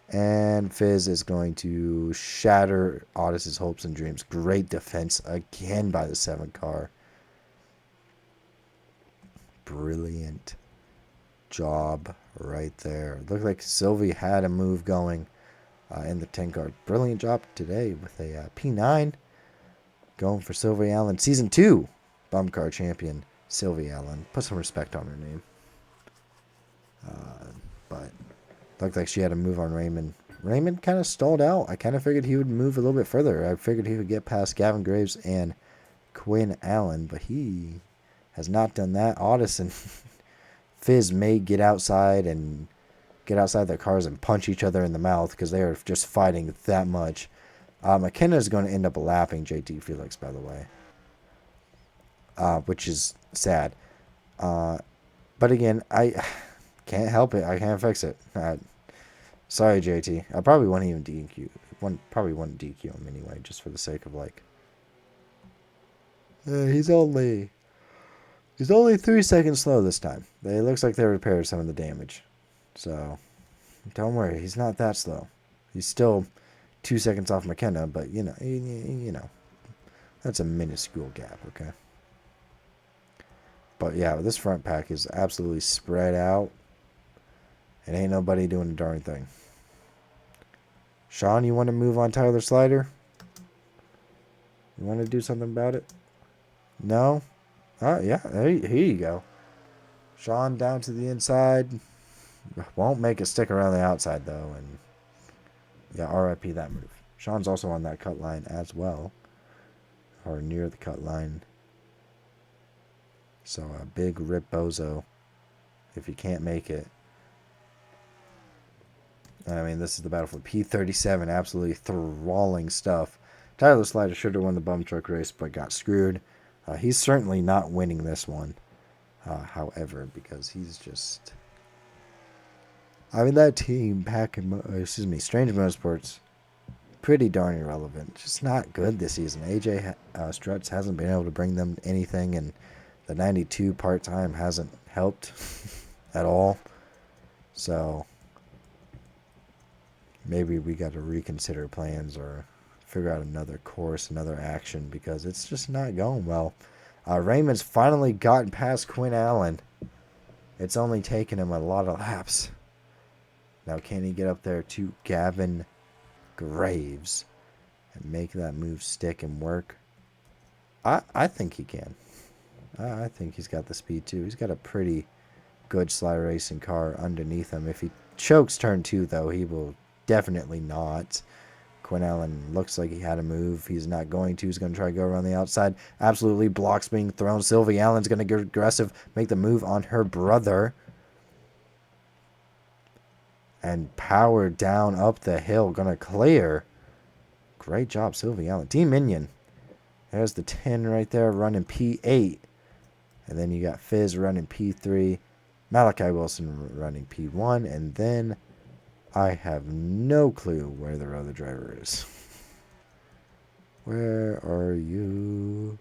And Fizz is going to shatter Otis's hopes and dreams. Great defense again by the 7 car. Brilliant job right there. Looked like Sylvie had a move going in the 10 car. Brilliant job today with a P9. Going for Sylvie Allen. Season 2 bum car champion Sylvie Allen. Put some respect on her name. But looked like she had a move on Raymond. Raymond kind of stalled out. I kind of figured he would move a little bit further. I figured he would get past Gavin Graves and Quinn Allen, but he has not done that. Otis and Fizz may get outside their cars and punch each other in the mouth because they are just fighting that much. McKenna is going to end up lapping JT Felix, by the way, which is sad. But again, I can't help it. I can't fix it. Sorry, JT. I probably wouldn't even DQ. Probably wouldn't DQ him anyway, just for the sake of like. He's only 3 seconds slow this time. It looks like they repaired some of the damage, so don't worry. He's not that slow. He's still 2 seconds off McKenna, but you know, that's a minuscule gap. Okay. But yeah, this front pack is absolutely spread out. And ain't nobody doing a darn thing. Sean, you want to move on Tyler Slider? You want to do something about it? No? Yeah, here you go. Sean down to the inside. Won't make it stick around the outside, though. And yeah, RIP that move. Sean's also on that cut line as well. Or near the cut line. So a big rip bozo if you can't make it. I mean, this is the battle for P37. Absolutely thralling stuff. Tyler Slider should have won the bum truck race, but got screwed. He's certainly not winning this one, however, because he's just... I mean, that team, Strange Motorsports, pretty darn irrelevant. Just not good this season. AJ Struts hasn't been able to bring them anything, and the 92 part-time hasn't helped at all. So... maybe we got to reconsider plans or figure out another course, another action, because it's just not going well. Raymond's finally gotten past Quinn Allen. It's only taken him a lot of laps. Now, can he get up there to Gavin Graves and make that move stick and work? I think he can. I think he's got the speed, too. He's got a pretty good Sly Racing car underneath him. If he chokes turn 2, though, he will... definitely not. Quinn Allen looks like he had a move. He's not going to. He's going to try to go around the outside. Absolutely blocks being thrown. Sylvie Allen's going to get aggressive. Make the move on her brother. And power down up the hill. Going to clear. Great job, Sylvie Allen. Team Minion. There's the 10 right there running P8. And then you got Fizz running P3. Malachi Wilson running P1. And then... I have no clue where the other driver is. Where are you?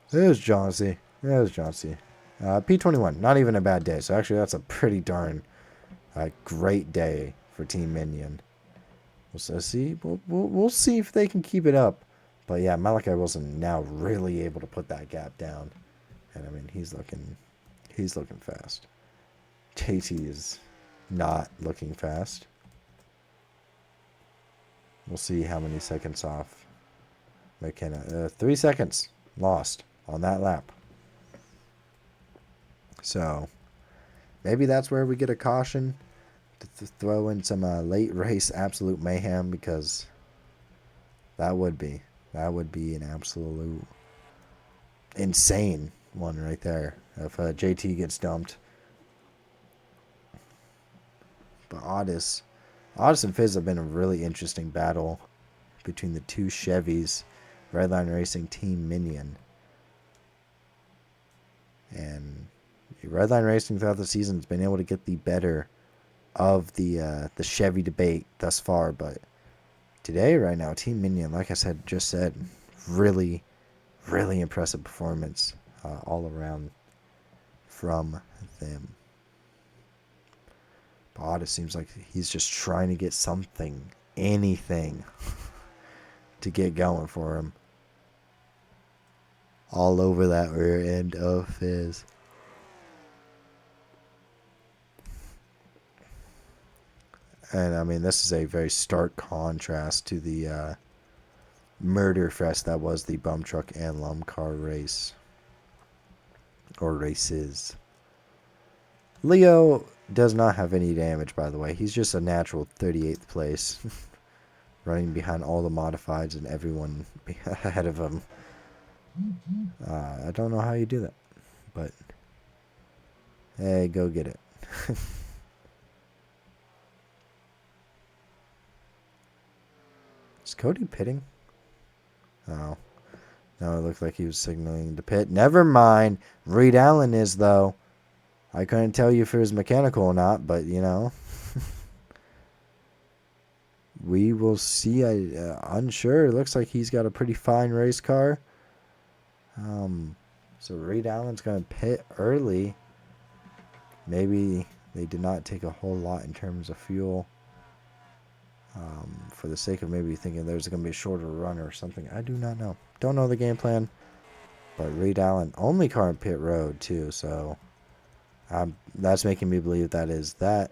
There's Johnsy. P21. Not even a bad day. So actually that's a pretty darn great day for Team Minion. We'll see if they can keep it up. But yeah, Malachi Wilson now really able to put that gap down. And I mean, he's looking fast. JT is not looking fast. We'll see how many seconds off McKenna. 3 seconds lost on that lap. So maybe that's where we get a caution to throw in some late race absolute mayhem, because that would be an absolute insane one right there if JT gets dumped. But Otis and Fizz have been a really interesting battle between the two Chevys. Redline Racing, Team Minion. And Redline Racing throughout the season has been able to get the better of the Chevy debate thus far. But today, right now, Team Minion, like I just said, really, really impressive performance all around from them. Otis seems like he's just trying to get something, anything, to get going for him. All over that rear end of Fizz. And I mean, this is a very stark contrast to the murder fest that was the Bum Truck and Lum Car race. Or races. Leo does not have any damage, by the way. He's just a natural 38th place. Running behind all the modifieds and everyone ahead of him. I don't know how you do that. But, hey, go get it. Is Cody pitting? Oh. No, it looked like he was signaling the pit. Never mind. Reed Allen is, though. I couldn't tell you if it was mechanical or not, but, you know. We will see. Unsure. It looks like he's got a pretty fine race car. So Reed Allen's going to pit early. Maybe they did not take a whole lot in terms of fuel. For the sake of maybe thinking there's going to be a shorter run or something. I do not know. Don't know the game plan. But Reed Allen, only car in pit road too. So that's making me believe that is that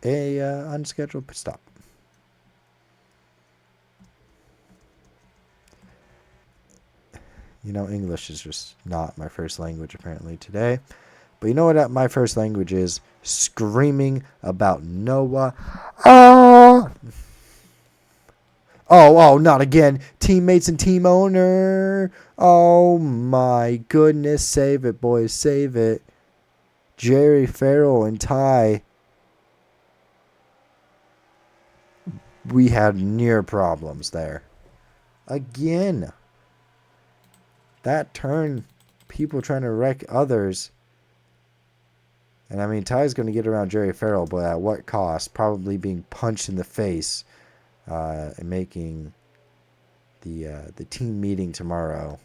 a unscheduled pit stop. You know, English is just not my first language apparently today. But you know what my first language is? Screaming about Noah. Ah! Oh, not again. Teammates and team owner. Oh, my goodness. Save it, boys. Save it. Jerry Farrell and Ty. We had near problems there. Again. That turn, people trying to wreck others. And I mean, Ty's going to get around Jerry Farrell, but at what cost? Probably being punched in the face. And making the team meeting tomorrow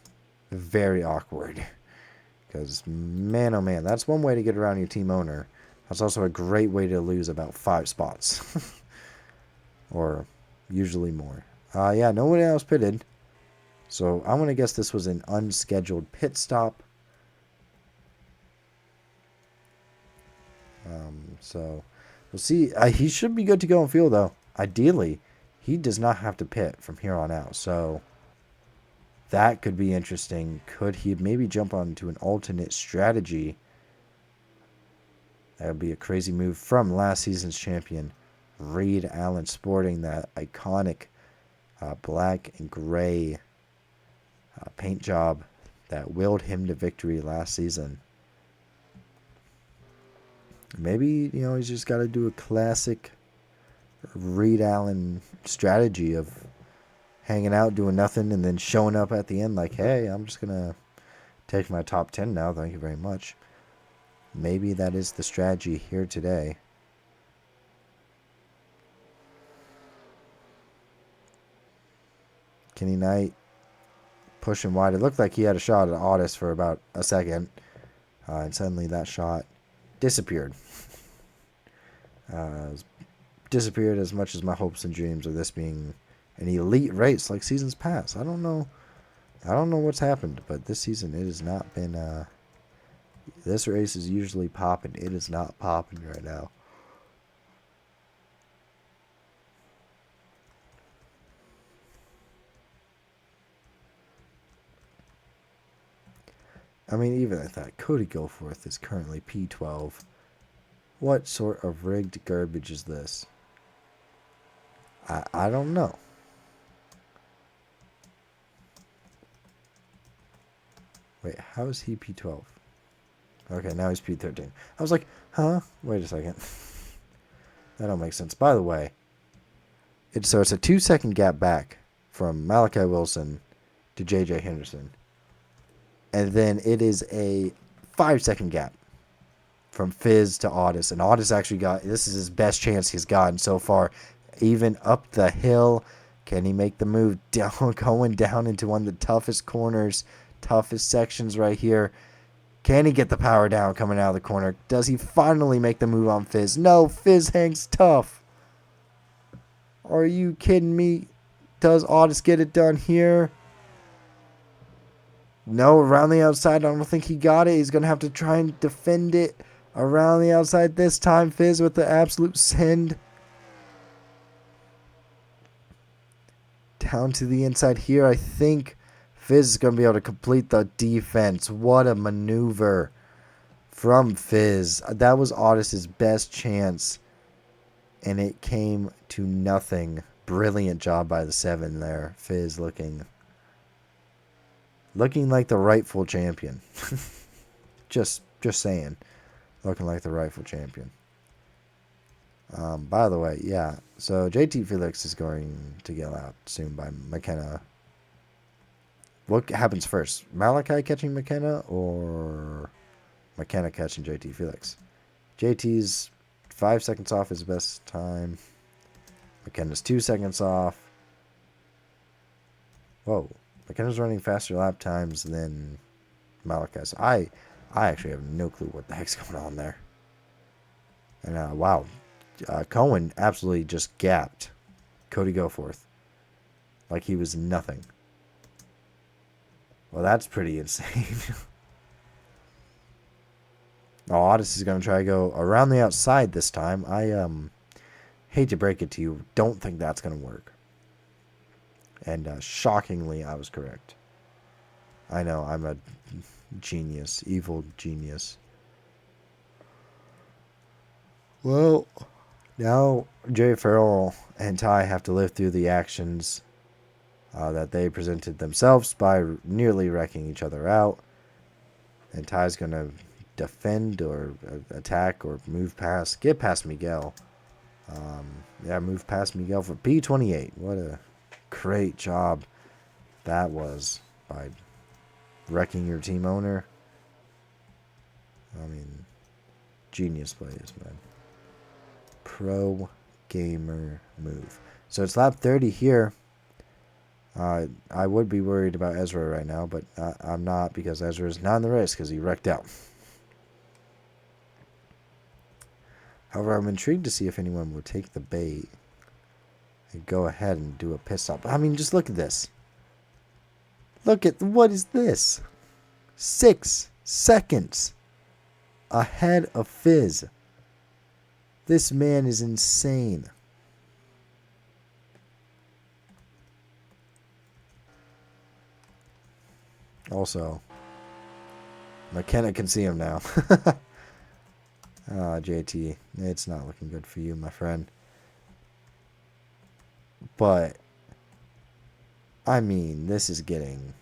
very awkward. Because, man, oh man, that's one way to get around your team owner. That's also a great way to lose about 5 spots. Or usually more. Yeah, no one else pitted. So I'm going to guess this was an unscheduled pit stop. So we'll see. He should be good to go in field, though. Ideally. He does not have to pit from here on out, so that could be interesting. Could he maybe jump onto an alternate strategy? That would be a crazy move from last season's champion, Reed Allen, sporting that iconic black and gray paint job that willed him to victory last season. Maybe, you know, he's just got to do a classic Reed Allen strategy of hanging out, doing nothing, and then showing up at the end like, hey, I'm just going to take my top 10 now. Thank you very much. Maybe that is the strategy here today. Kenny Knight pushing wide. It looked like he had a shot at Otis for about a second. And suddenly that shot disappeared. Disappeared as much as my hopes and dreams of this being an elite race like seasons past. I don't know what's happened, but this season it has not been this race is usually popping. It is not popping right now. I mean, even at that, Cody Goforth is currently P12. What sort of rigged garbage is this? I don't know. Wait, how is he P12? Okay, now he's P13. I was like, huh? Wait a second. That don't make sense. By the way, so it's a 2-second gap back from Malachi Wilson to J.J. Henderson. And then it is a 5-second gap from Fizz to Otis. And Otis actually this is his best chance he's gotten so far. Even up the hill. Can he make the move down, going down into one of the toughest corners, toughest sections right here? Can he get the power down coming out of the corner? Does he finally make the move on Fizz? No, Fizz hangs tough. Are you kidding me? Does Otis get it done here? No, around the outside. I don't think he got it. He's going to have to try and defend it around the outside this time. Fizz with the absolute send. Down to the inside here. I think Fizz is going to be able to complete the defense. What a maneuver from Fizz. That was Otis's best chance, and it came to nothing. Brilliant job by the 7 there. Fizz looking like the rightful champion. just saying. Looking like the rightful champion. By the way, yeah. So JT Felix is going to get out soon by McKenna. What happens first? Malachi catching McKenna or McKenna catching JT Felix? JT's 5 seconds off his best time. McKenna's 2 seconds off. Whoa. McKenna's running faster lap times than Malachi. So I actually have no clue what the heck's going on there. And wow. Cohen absolutely just gapped Cody Goforth like he was nothing. Well, that's pretty insane. Oh, Otis is going to try to go around the outside this time. I hate to break it to you. Don't think that's going to work. And shockingly, I was correct. I know, I'm a genius. Evil genius. Well, now Jay Farrell and Ty have to live through the actions that they presented themselves by nearly wrecking each other out. And Ty's going to defend or attack or move past. Get past Miguel. Yeah, move past Miguel for P28. What a great job that was by wrecking your team owner. I mean, genius plays, man. Pro gamer move. So it's lap 30 here. I would be worried about Ezra right now, but I'm not, because Ezra is not in the race because he wrecked out. However, I'm intrigued to see if anyone will take the bait and go ahead and do a pit stop. I mean, just look at this. Look at, what is this? 6 seconds ahead of Fizz. This man is insane. Also, McKenna can see him now. JT, it's not looking good for you, my friend. But, I mean, this is getting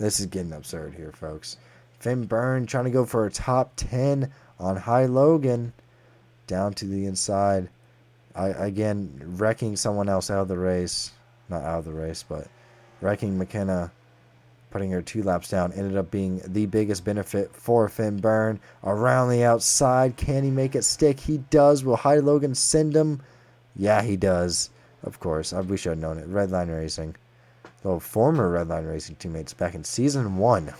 absurd here, folks. Finn Byrne trying to go for a top 10 on High Logan. Down to the inside. Again, wrecking someone else out of the race. Not out of the race, but wrecking McKenna. Putting her 2 laps down. Ended up being the biggest benefit for Finn Byrne. Around the outside. Can he make it stick? He does. Will High Logan send him? Yeah, he does. Of course. We should have known it. Redline Racing. Though former Redline Racing teammates back in Season 1.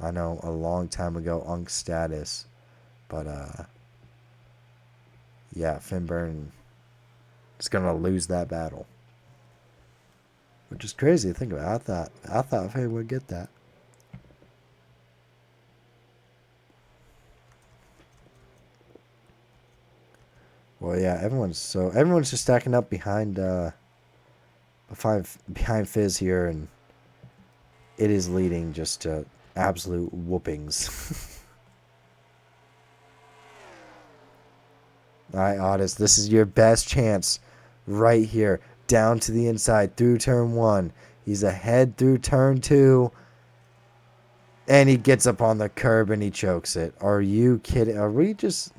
I know, a long time ago. Unk status. But, yeah, Finn Byrne is going to lose that battle. Which is crazy to think about. I thought Finn would get that. Well, yeah, everyone's just stacking up behind Fizz here, and it is leading just to absolute whoopings. All right, Otis, this is your best chance right here. Down to the inside through turn 1. He's ahead through turn 2. And he gets up on the curb and he chokes it. Are you kidding? Are we just...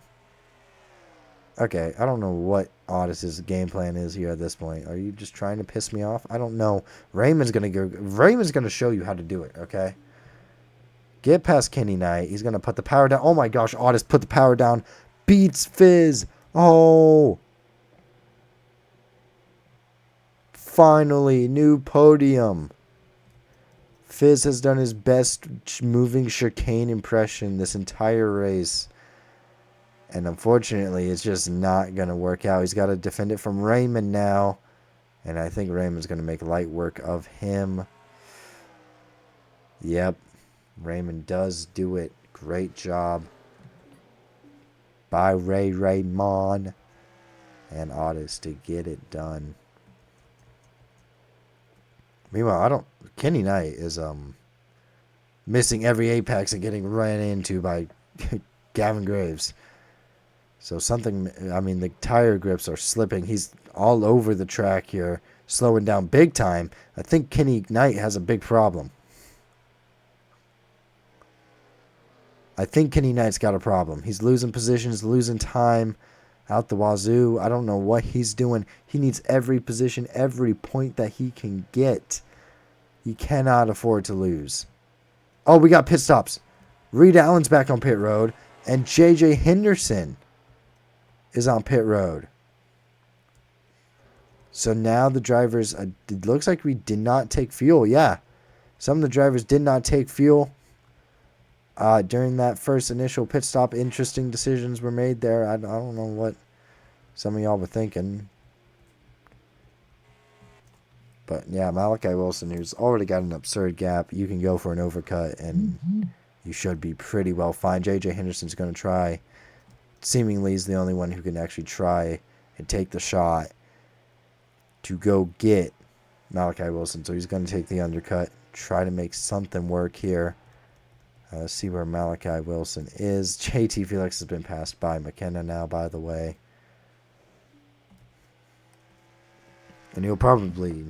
Okay, I don't know what Otis's game plan is here at this point. Are you just trying to piss me off? I don't know. Raymond's going to show you how to do it, okay? Get past Kenny Knight. He's going to put the power down. Oh my gosh, Otis put the power down. Beats Fizz. Oh. Finally, new podium. Fizz has done his best moving chicane impression this entire race. And unfortunately, it's just not going to work out. He's got to defend it from Raymond now. And I think Raymond's going to make light work of him. Yep. Raymond does do it. Great job by Raymond and Otis to get it done. Meanwhile, Kenny Knight is missing every apex and getting ran into by Gavin Graves. So the tire grips are slipping. He's all over the track here, slowing down big time. I think Kenny Knight has a big problem. I think Kenny Knight's got a problem. He's losing positions, losing time out the wazoo. I don't know what he's doing. He needs every position, every point that he can get. He cannot afford to lose. Oh, we got pit stops. Reed Allen's back on pit road, and J.J. Henderson is on pit road. So now the drivers, it looks like we did not take fuel. Yeah, some of the drivers did not take fuel during that first initial pit stop. Interesting decisions were made there. I don't know what some of y'all were thinking. But yeah, Malachi Wilson, who's already got an absurd gap, you can go for an overcut and you should be pretty well fine. J.J. Henderson's going to try. Seemingly is the only one who can actually try and take the shot to go get Malachi Wilson. So he's going to take the undercut, try to make something work here. Let's see where Malachi Wilson is. JT Felix has been passed by McKenna now, by the way. And he'll probably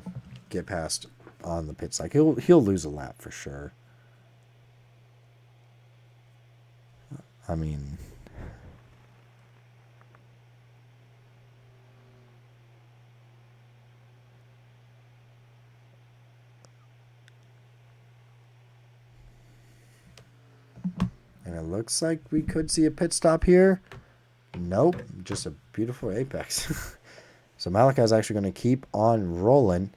get past on the pit side. He'll lose a lap for sure. I mean, and it looks like we could see a pit stop here. Nope, just a beautiful apex. So Malachi's actually going to keep on rolling.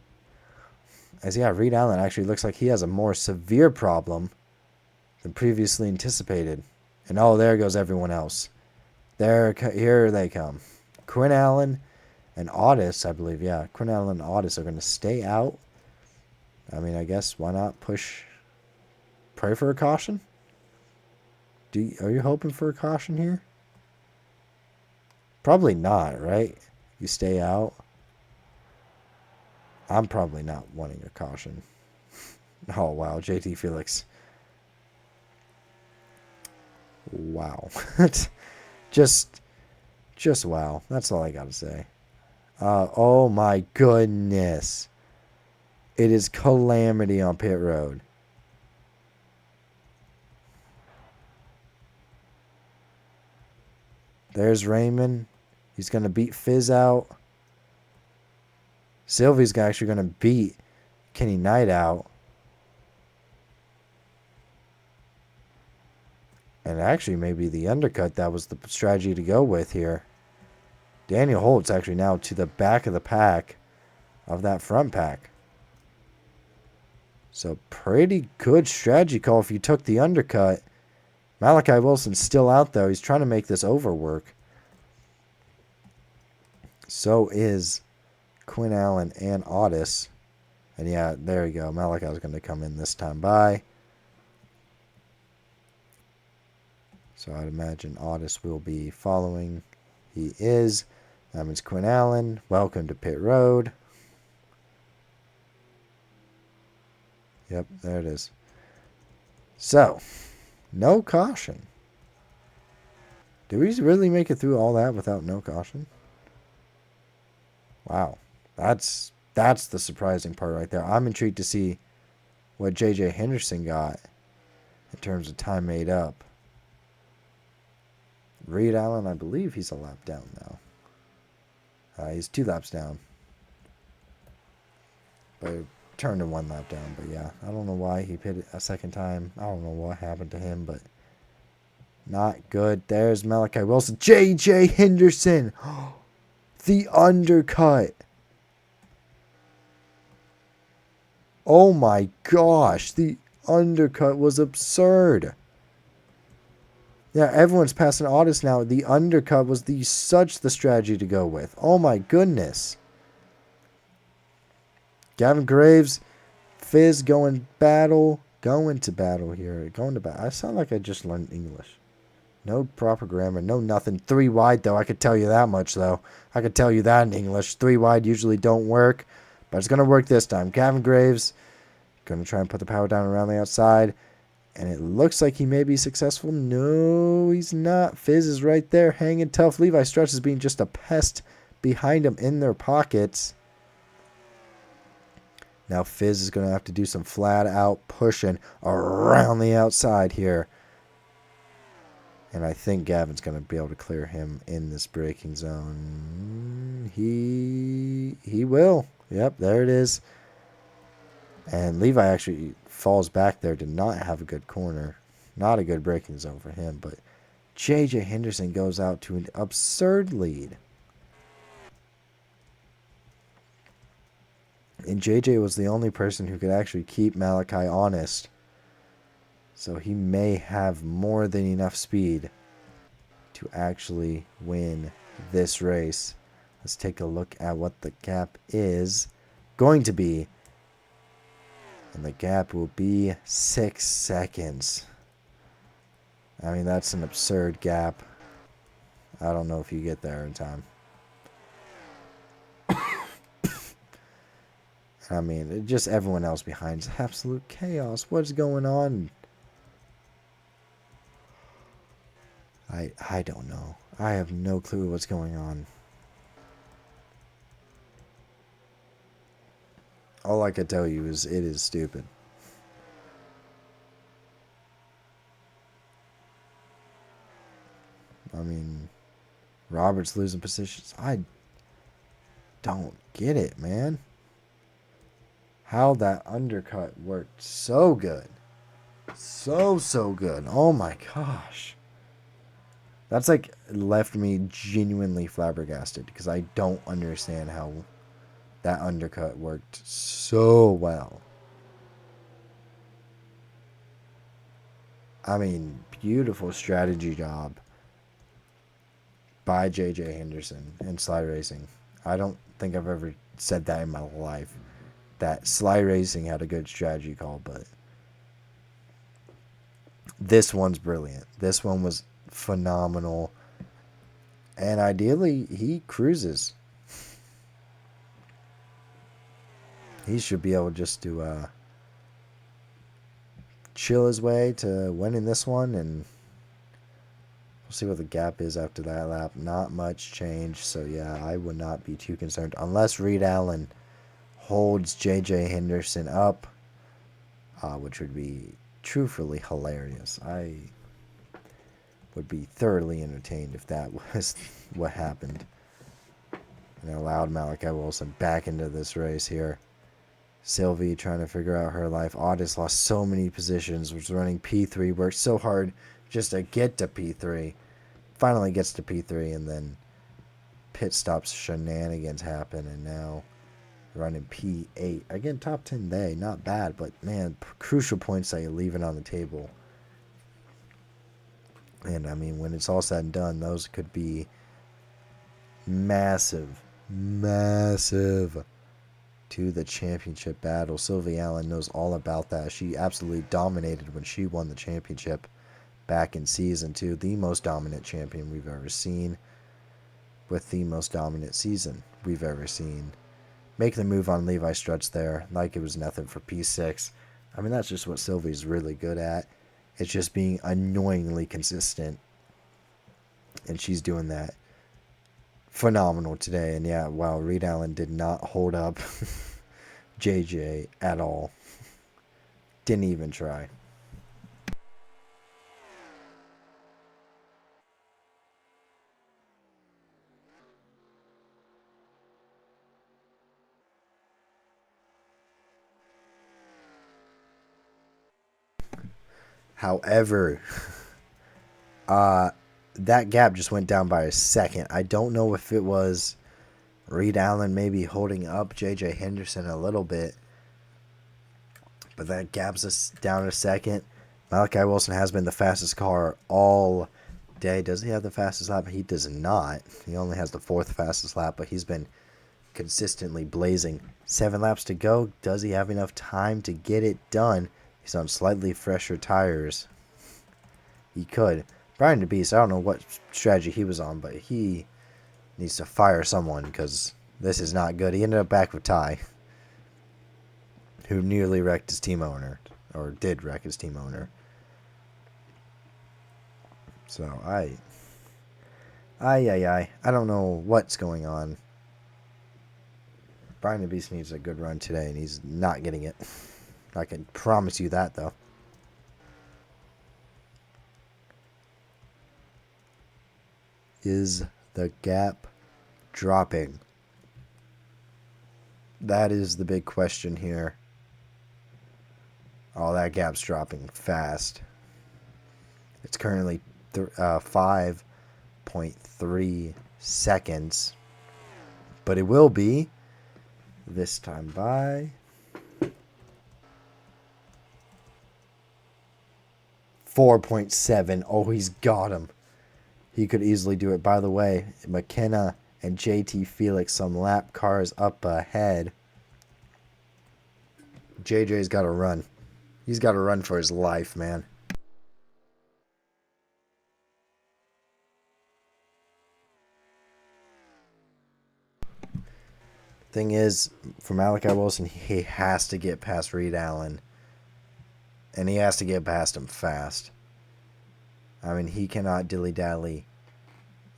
As Reed Allen actually looks like he has a more severe problem than previously anticipated. And oh, there goes everyone else. Here they come. Quinn Allen and Otis, I believe. Yeah, Quinn Allen and Otis are going to stay out. I mean, I guess why not pray for a caution? Are you hoping for a caution here? Probably not, right? You stay out. I'm probably not wanting a caution. Oh, wow. JT Felix. Wow. just wow. That's all I got to say. Oh, my goodness. It is calamity on pit road. There's Raymond. He's going to beat Fizz out. Sylvie's actually going to beat Kenny Knight out. And actually, maybe the undercut, that was the strategy to go with here. Daniel Holt's actually now to the back of the pack of that front pack. So pretty good strategy call if you took the undercut. Malachi Wilson's still out, though. He's trying to make this overwork. So is Quinn Allen and Otis. And yeah, there you go. Malachi's going to come in this time by. So I'd imagine Otis will be following. He is. That means Quinn Allen. Welcome to pit road. Yep, there it is. So, no caution. Do we really make it through all that without no caution? Wow. That's the surprising part right there. I'm intrigued to see what J.J. Henderson got in terms of time made up. Reed Allen, I believe he's a lap down now. He's 2 laps down. But turned in 1 lap down. But yeah, I don't know why he pitted a second time. I don't know what happened to him, but not good. There's Malachi Wilson. J.J. Henderson. The undercut. Oh my gosh, the undercut was absurd. Yeah, everyone's passing Otis now. The undercut was such the strategy to go with. Oh my goodness. Gavin Graves, Fizz going to battle here. Going to battle. I sound like I just learned English. No proper grammar, no nothing. 3 wide though, I could tell you that much though. I could tell you that in English. 3 wide usually don't work, but it's going to work this time. Gavin Graves going to try and put the power down around the outside, and it looks like he may be successful. No, he's not. Fizz is right there hanging tough. Levi Stretch is being just a pest behind him in their pockets. Now Fizz is going to have to do some flat out pushing around the outside here. And I think Gavin's going to be able to clear him in this braking zone. He will. Yep, there it is. And Levi actually falls back there. Did not have a good corner. Not a good braking zone for him. But J.J. Henderson goes out to an absurd lead. And J.J. was the only person who could actually keep Malachi honest. So he may have more than enough speed to actually win this race. Let's take a look at what the gap is going to be. And the gap will be 6 seconds. I mean, that's an absurd gap. I don't know if you get there in time. I mean, just everyone else behind is absolute chaos. What's going on? I don't know. I have no clue what's going on. All I can tell you is it is stupid. I mean, Robert's losing positions. I don't get it, man. How that undercut worked so good. So good. Oh my gosh. That's like left me genuinely flabbergasted because I don't understand how that undercut worked so well. I mean, beautiful strategy job by J.J. Henderson and Sly Racing. I don't think I've ever said that in my life, that Sly Racing had a good strategy call, but this one's brilliant. This one was phenomenal. And ideally, he cruises. He should be able just to chill his way to winning this one, and we'll see what the gap is after that lap. Not much change, so yeah, I would not be too concerned unless Reed Allen holds J.J. Henderson up, which would be truthfully hilarious. I would be thoroughly entertained if that was what happened. And allowed Malachi Wilson back into this race here. Sylvie trying to figure out her life. Otis lost so many positions, was running P3, worked so hard just to get to P3. Finally gets to P3, and then pit stops shenanigans happen, and now running P8. Again, top 10 day, not bad, but man, crucial points that you're leaving on the table. And I mean, when it's all said and done, those could be massive to the championship battle. Sylvie Allen knows all about that. She absolutely dominated when she won the championship back in season 2. The most dominant champion we've ever seen, with the most dominant season we've ever seen. Make the move on Levi Strutz there like it was nothing for P6. I mean, that's just what Sylvie's really good at. It's just being annoyingly consistent. And she's doing that phenomenal today. And yeah, wow, Reed Allen did not hold up JJ at all. Didn't even try. However, that gap just went down by a second. I don't know if it was Reed Allen maybe holding up J.J. Henderson a little bit, But that gaps us down a second. Malachi Wilson has been the fastest car all day. Does he have the fastest lap? He does not. He only has the fourth fastest lap, but he's been consistently blazing. 7 laps to go. Does he have enough time to get it done? He's on slightly fresher tires. He could. Brian DeBeast, I don't know what strategy he was on, but he needs to fire someone because this is not good. He ended up back with Ty, who nearly wrecked his team owner, or did wreck his team owner. So, I don't know what's going on. Brian DeBeast needs a good run today, and he's not getting it. I can promise you that, though. Is the gap dropping? That is the big question here. Oh, that gap's dropping fast. It's currently 5.3 seconds. But it will be this time by 4.7. Oh, he's got him. He could easily do it. By the way, McKenna and JT Felix, some lap cars up ahead. JJ's got to run. He's got to run for his life, man. Thing is, for Malachi Wilson, he has to get past Reed Allen. And he has to get past him fast. I mean, he cannot dilly-dally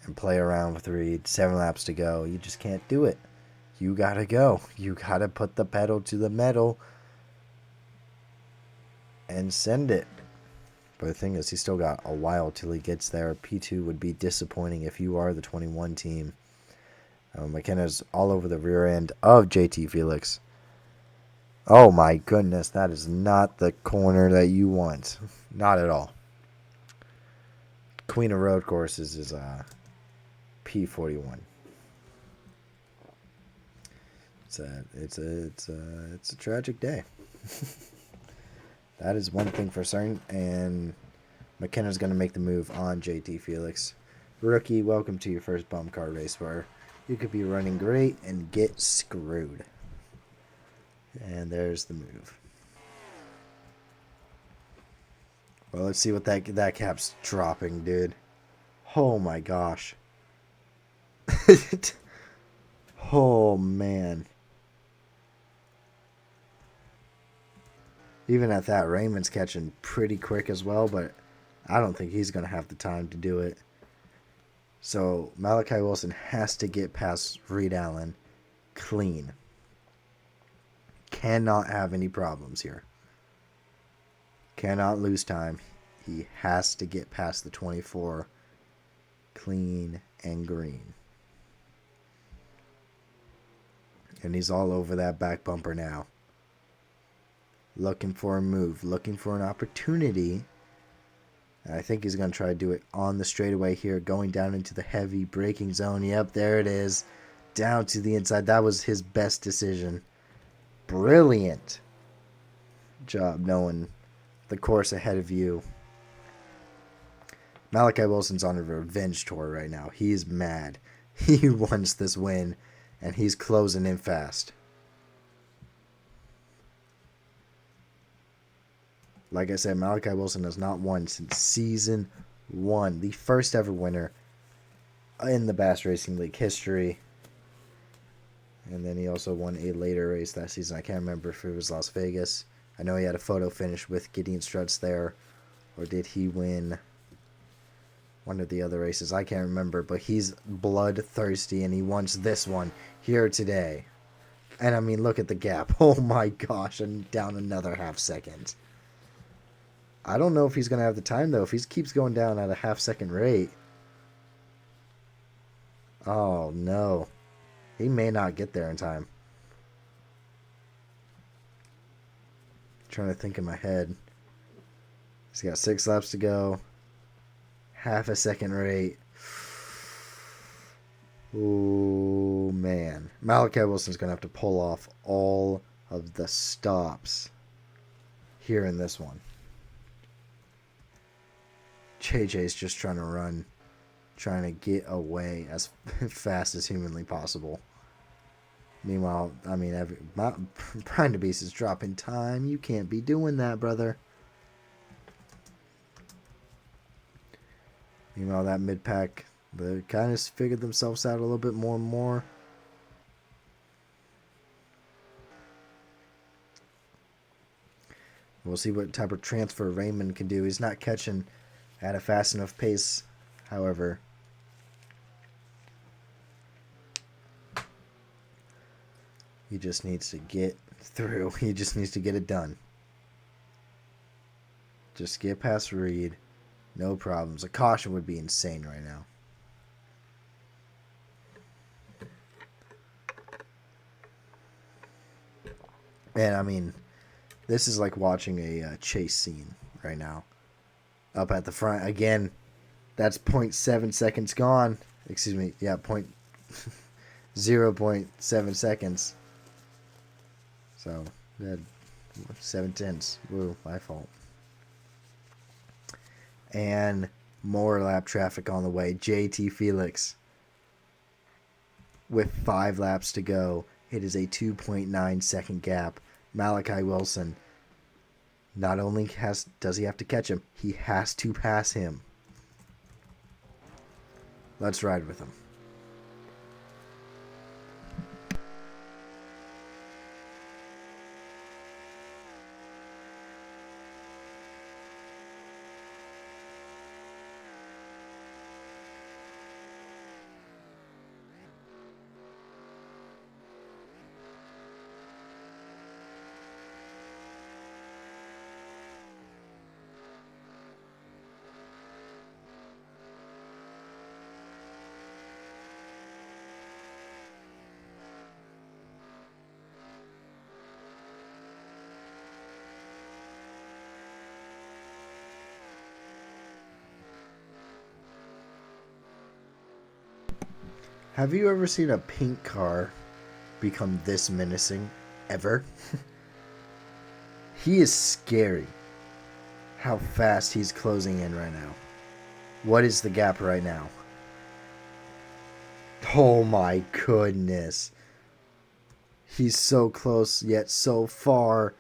and play around with Reed. 7 laps to go. You just can't do it. You gotta go. You gotta put the pedal to the metal and send it. But the thing is, he's still got a while till he gets there. P2 would be disappointing if you are the 21 team. McKenna's all over the rear end of JT Felix. Oh my goodness, that is not the corner that you want. Not at all. Queen of Road Courses is P41. It's a tragic day. That is one thing for certain, and McKenna's going to make the move on JT Felix. Rookie, welcome to your first bum car race where you could be running great and get screwed. And there's the move. Well, let's see what that cap's dropping, dude. Oh my gosh. Oh man. Even at that, Raymond's catching pretty quick as well, but I don't think he's going to have the time to do it. So Malachi Wilson has to get past Reed Allen clean. Cannot have any problems here. Cannot lose time. He has to get past the 24 clean and green. And he's all over that back bumper now. Looking for a move. Looking for an opportunity. And I think he's going to try to do it on the straightaway here. Going down into the heavy braking zone. Yep, there it is. Down to the inside. That was his best decision. Brilliant job knowing the course ahead of you. Malachi Wilson's on a revenge tour right now. He's mad. He wants this win, and he's closing in fast. Like I said, Malachi Wilson has not won since season 1. The first ever winner in the Bass Racing League history. And then he also won a later race that season. I can't remember if it was Las Vegas. I know he had a photo finish with Gideon Struts there. Or did he win one of the other races? I can't remember. But he's bloodthirsty and he wants this one here today. And I mean, look at the gap. Oh my gosh. And down another half second. I don't know if he's going to have the time though. If he keeps going down at a half-second rate. Oh no. He may not get there in time. Trying to think in my head. He's got 6 laps to go. Half a second rate. Oh, man. Malachi Wilson's going to have to pull off all of the stops. here in this one. JJ's just trying to run, trying to get away as fast as humanly possible. Meanwhile, I mean, Brian DeBeast is dropping time. You can't be doing that, brother. Meanwhile, that mid-pack, they kind of figured themselves out a little bit more and more. We'll see what type of transfer Raymond can do. He's not catching at a fast enough pace, however. He just needs to get through. He just needs to get it done. Just get past Reed. No problems. A caution would be insane right now. And, I mean, this is like watching a chase scene right now. Up at the front. Again, that's 0.7 seconds gone. Excuse me. Yeah, 0.7 seconds. So, 7/10. Woo, my fault. And more lap traffic on the way. JT Felix with 5 laps to go. It is a 2.9 second gap. Malachi Wilson, not only does he have to catch him, he has to pass him. Let's ride with him. Have you ever seen a pink car become this menacing? Ever? He is scary. How fast he's closing in right now. What is the gap right now? Oh my goodness. He's so close yet so far.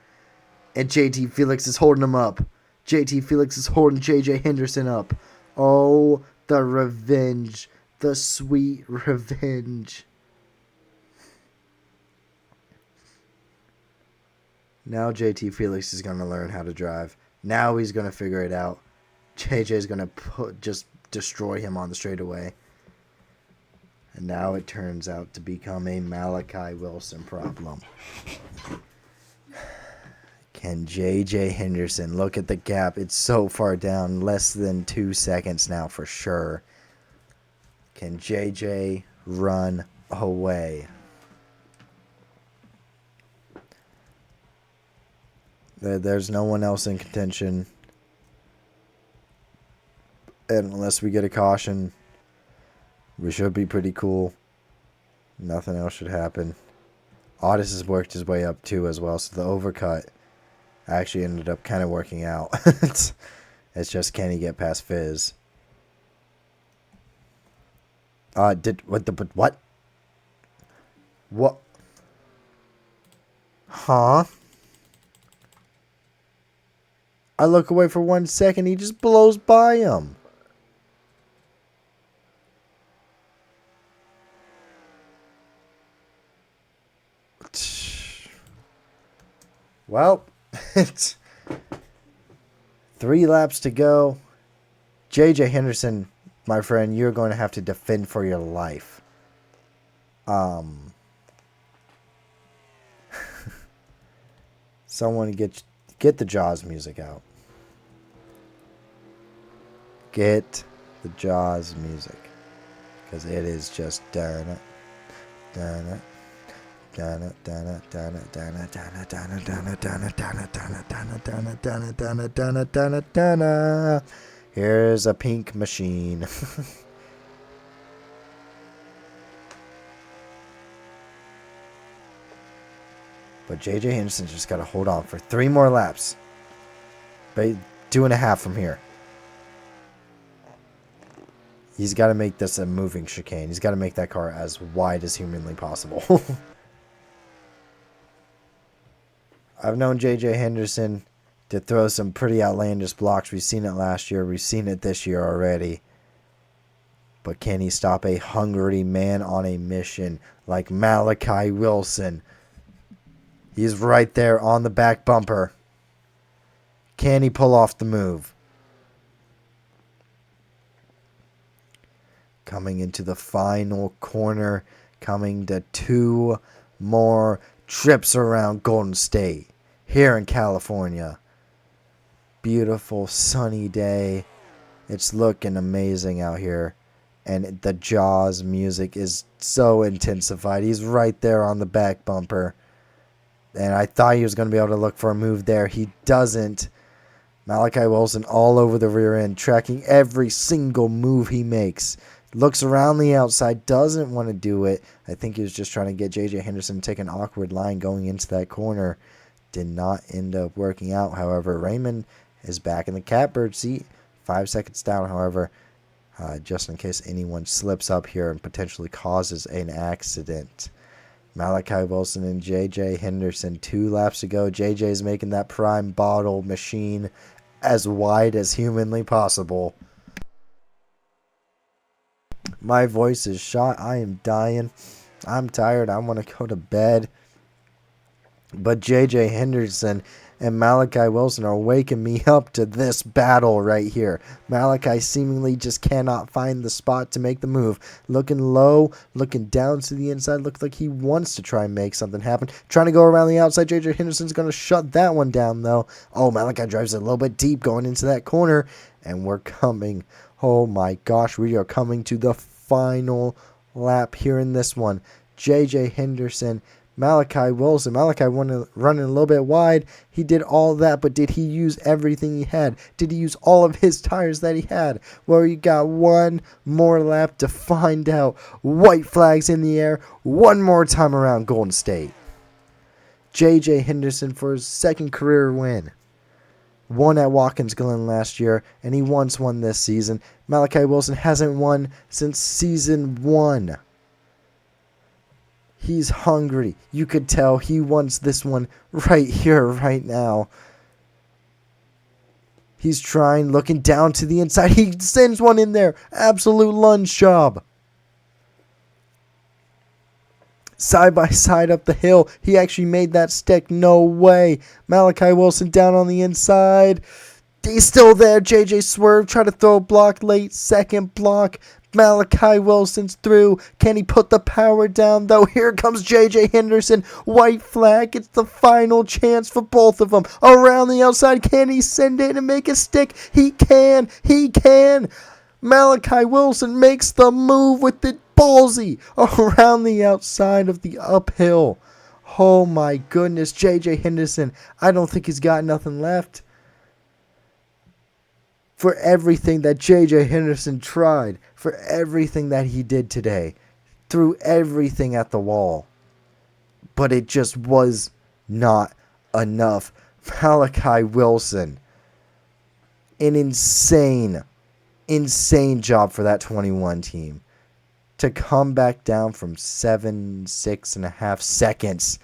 And JT Felix is holding him up. JT Felix is holding JJ Henderson up. Oh, the revenge. The sweet revenge. Now JT Felix is going to learn how to drive. Now he's going to figure it out. JJ is going to just destroy him on the straightaway. And now it turns out to become a Malachi Wilson problem. Can JJ Henderson look at the gap? It's so far down. Less than 2 seconds now for sure. Can JJ run away? There's no one else in contention. And unless we get a caution, we should be pretty cool. Nothing else should happen. Otis has worked his way up too as well, so the overcut actually ended up kind of working out. It's just, can he get past Fizz? What? What? Huh? I look away for 1 second, he just blows by him. Well, it's 3 laps to go. JJ Henderson, my friend, you're going to have to defend for your life. Someone get the Jaws music out. Get the Jaws music, because it is just dun it, dun it. Here's a pink machine. But JJ Henderson just got to hold on for 3 more laps. But 2.5 from here. He's got to make this a moving chicane. He's got to make that car as wide as humanly possible. I've known J.J. Henderson to throw some pretty outlandish blocks. We've seen it last year. We've seen it this year already. But can he stop a hungry man on a mission like Malachi Wilson? He's right there on the back bumper. Can he pull off the move? Coming into the final corner. Coming to 2 more trips around Golden State. Here in California. Beautiful sunny day. It's looking amazing out here. And the Jaws music is so intensified. He's right there on the back bumper. And I thought he was going to be able to look for a move there. He doesn't. Malachi Wilson all over the rear end, tracking every single move he makes. Looks around the outside, doesn't want to do it. I think he was just trying to get J.J. Henderson to take an awkward line going into that corner. Did not end up working out, however. Raymond is back in the catbird seat. 5 seconds down, however. Just in case anyone slips up here and potentially causes an accident. Malachi Wilson and J.J. Henderson, 2 laps to go. J.J.'s making that prime bottle machine as wide as humanly possible. My voice is shot. I am dying. I'm tired. I want to go to bed. But J.J. Henderson and Malachi Wilson are waking me up to this battle right here. Malachi seemingly just cannot find the spot to make the move. Looking low, looking down to the inside. Looks like he wants to try and make something happen. Trying to go around the outside. J.J. Henderson's going to shut that one down, though. Oh, Malachi drives it a little bit deep going into that corner. And we're coming. Oh, my gosh. We are coming to the final lap here in this one. J.J. Henderson, Malachi Wilson. Malachi running a little bit wide. He did all that, but did he use everything he had? Did he use all of his tires that he had? Well, you got one more lap to find out. White flags in the air. One more time around Golden State. J.J. Henderson for his 2nd career win. Won at Watkins Glen last year, and he once won this season. Malachi Wilson hasn't won since season 1. He's hungry. You could tell he wants this one right here, right now. He's trying, looking down to the inside. He sends one in there. Absolute lunge job. Side by side up the hill. He actually made that stick. No way. Malachi Wilson down on the inside. He's still there. JJ swerve. Try to throw a block late. 2nd block. Malachi Wilson's through. Can he put the power down, though? Here comes J.J. Henderson. White flag. It's the final chance for both of them. Around the outside. Can he send it and make a stick? He can. He can. Malachi Wilson makes the move with the ballsy around the outside of the uphill. Oh, my goodness. J.J. Henderson. I don't think he's got nothing left. For everything that J.J. Henderson tried, for everything that he did today, threw everything at the wall. But it just was not enough. Malachi Wilson, an insane job for that 21 team. To come back down from 6.5 seconds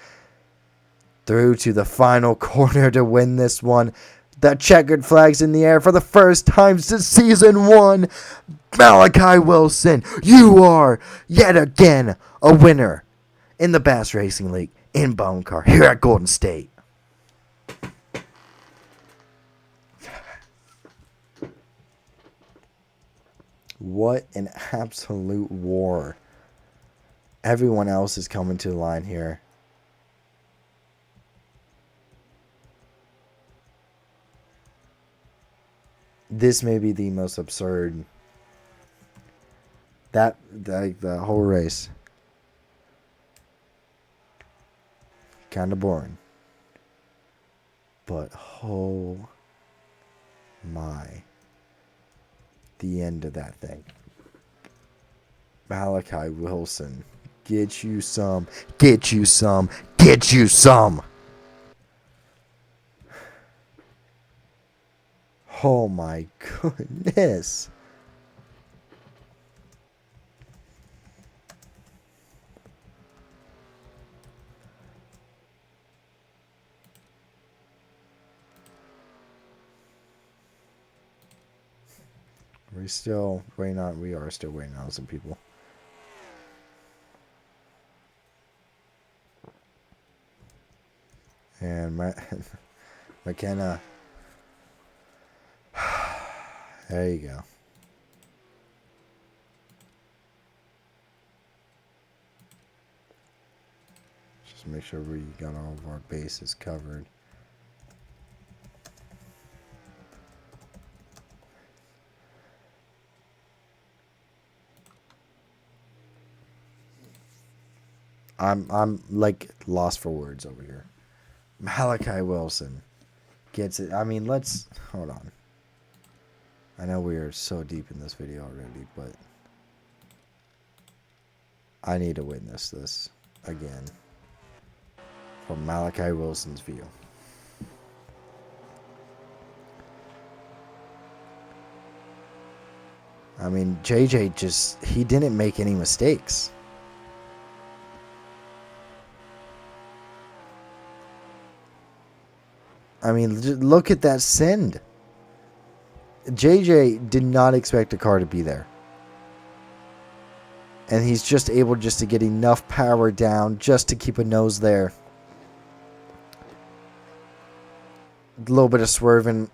through to the final corner to win this one. The checkered flag's in the air for the first time since season 1. Malachi Wilson, you are yet again a winner in the Bass Racing League in Bone Car here at Golden State. What an absolute war. Everyone else is coming to the line here. This may be the most absurd. The whole race. Kind of boring. But oh my. The end of that thing. Malachi Wilson. Get you some. Get you some. Get you some. Oh my goodness. We still waiting on. We are still waiting on some people. And McKenna. There you go. Just make sure we got all of our bases covered. I'm like lost for words over here. Malachi Wilson gets it. I mean, let's hold on. I know we are so deep in this video already, but I need to witness this again from Malachi Wilson's view. I mean, JJ just, he didn't make any mistakes. I mean, look at that send. JJ did not expect a car to be there. And he's just able just to get enough power down just to keep a nose there. A little bit of swerving,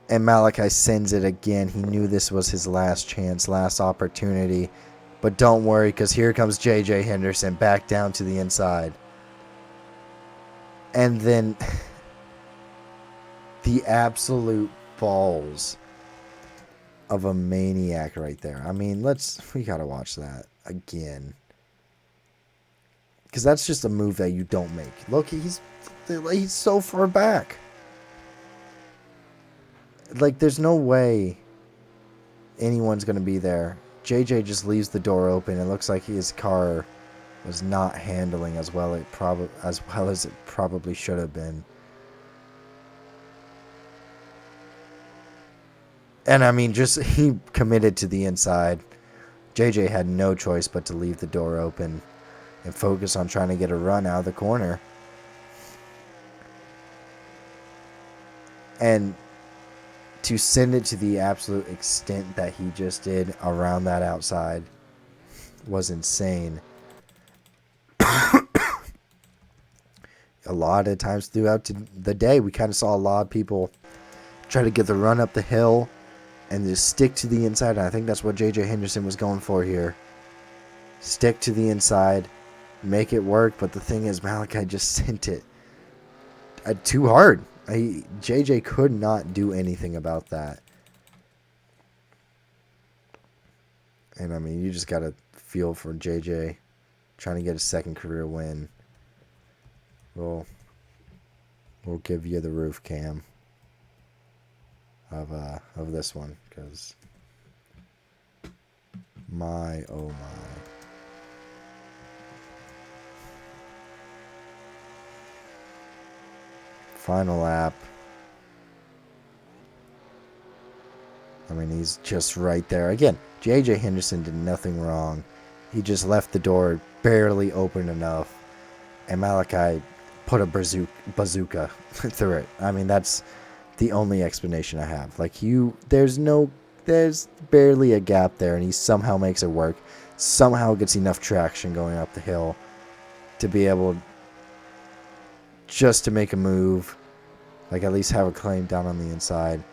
and Malachi sends it again. He knew this was his last chance, last opportunity. But don't worry, because here comes J.J. Henderson back down to the inside. And then the absolute balls of a maniac right there. I mean, we got to watch that again. Because that's just a move that you don't make. Look, he's so far back. Like, there's no way anyone's going to be there. JJ just leaves the door open. It looks like his car was not handling as well as it probably should have been. And I mean, just he committed to the inside. JJ had no choice but to leave the door open and focus on trying to get a run out of the corner. And to send it to the absolute extent that he just did around that outside was insane. A lot of times throughout the day, we kind of saw a lot of people try to get the run up the hill and just stick to the inside. And I think that's what J.J. Henderson was going for here. Stick to the inside, make it work. But the thing is, Malachi just sent it too hard. JJ could not do anything about that. And I mean, you just got to feel for JJ trying to get a second career win. We'll give you the roof cam of this one, because my oh my. Final lap. I mean, he's just right there. Again, J.J. Henderson did nothing wrong. He just left the door barely open enough. And Malachi put a bazooka through it. I mean, that's the only explanation I have. Like, there's barely a gap there, and he somehow makes it work. Somehow gets enough traction going up the hill to be able just to make a move, like at least have a claim down on the inside.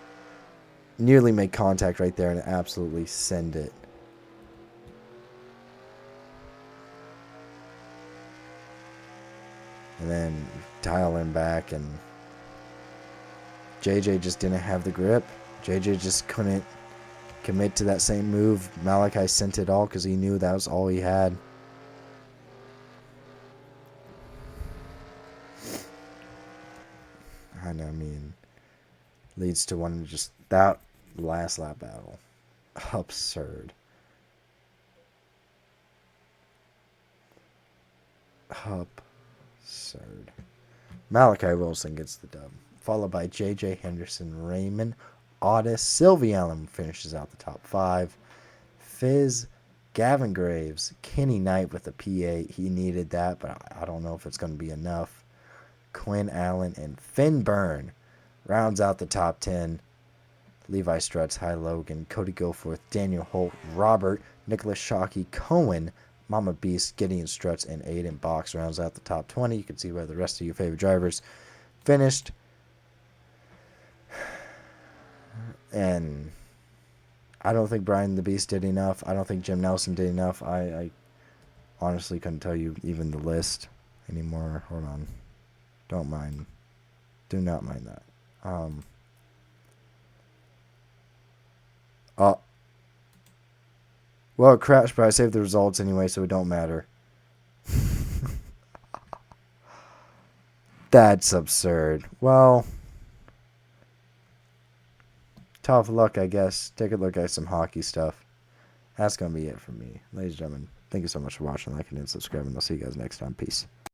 Nearly make contact right there and absolutely send it. And then dial him back, and JJ just didn't have the grip. JJ just couldn't commit to that same move. Malachi sent it all because he knew that was all he had. And I mean, leads to one just that last lap battle. Absurd. Absurd. Malachi Wilson gets the dub, followed by J.J. Henderson, Raymond Otis. Sylvie Allen finishes out the top 5. Fizz, Gavin Graves, Kenny Knight with a P8. He needed that, but I don't know if it's going to be enough. Quinn Allen and Finn Byrne rounds out the top 10. Levi Strutz, Hy Logan, Cody Goforth, Daniel Holt, Robert, Nicholas Shockey, Cohen, Mama Beast, Gideon Strutz, and Aiden Box rounds out the top 20. You can see where the rest of your favorite drivers finished. And I don't think Brian the Beast did enough. I don't think Jim Nelson did enough. I honestly couldn't tell you even the list anymore. Hold on. Don't mind. Do not mind that. Well, it crashed, but I saved the results anyway, so it don't matter. That's absurd. Well, tough luck, I guess. Take a look at some hockey stuff. That's going to be it for me. Ladies and gentlemen, thank you so much for watching, liking, and subscribing. I'll see you guys next time. Peace.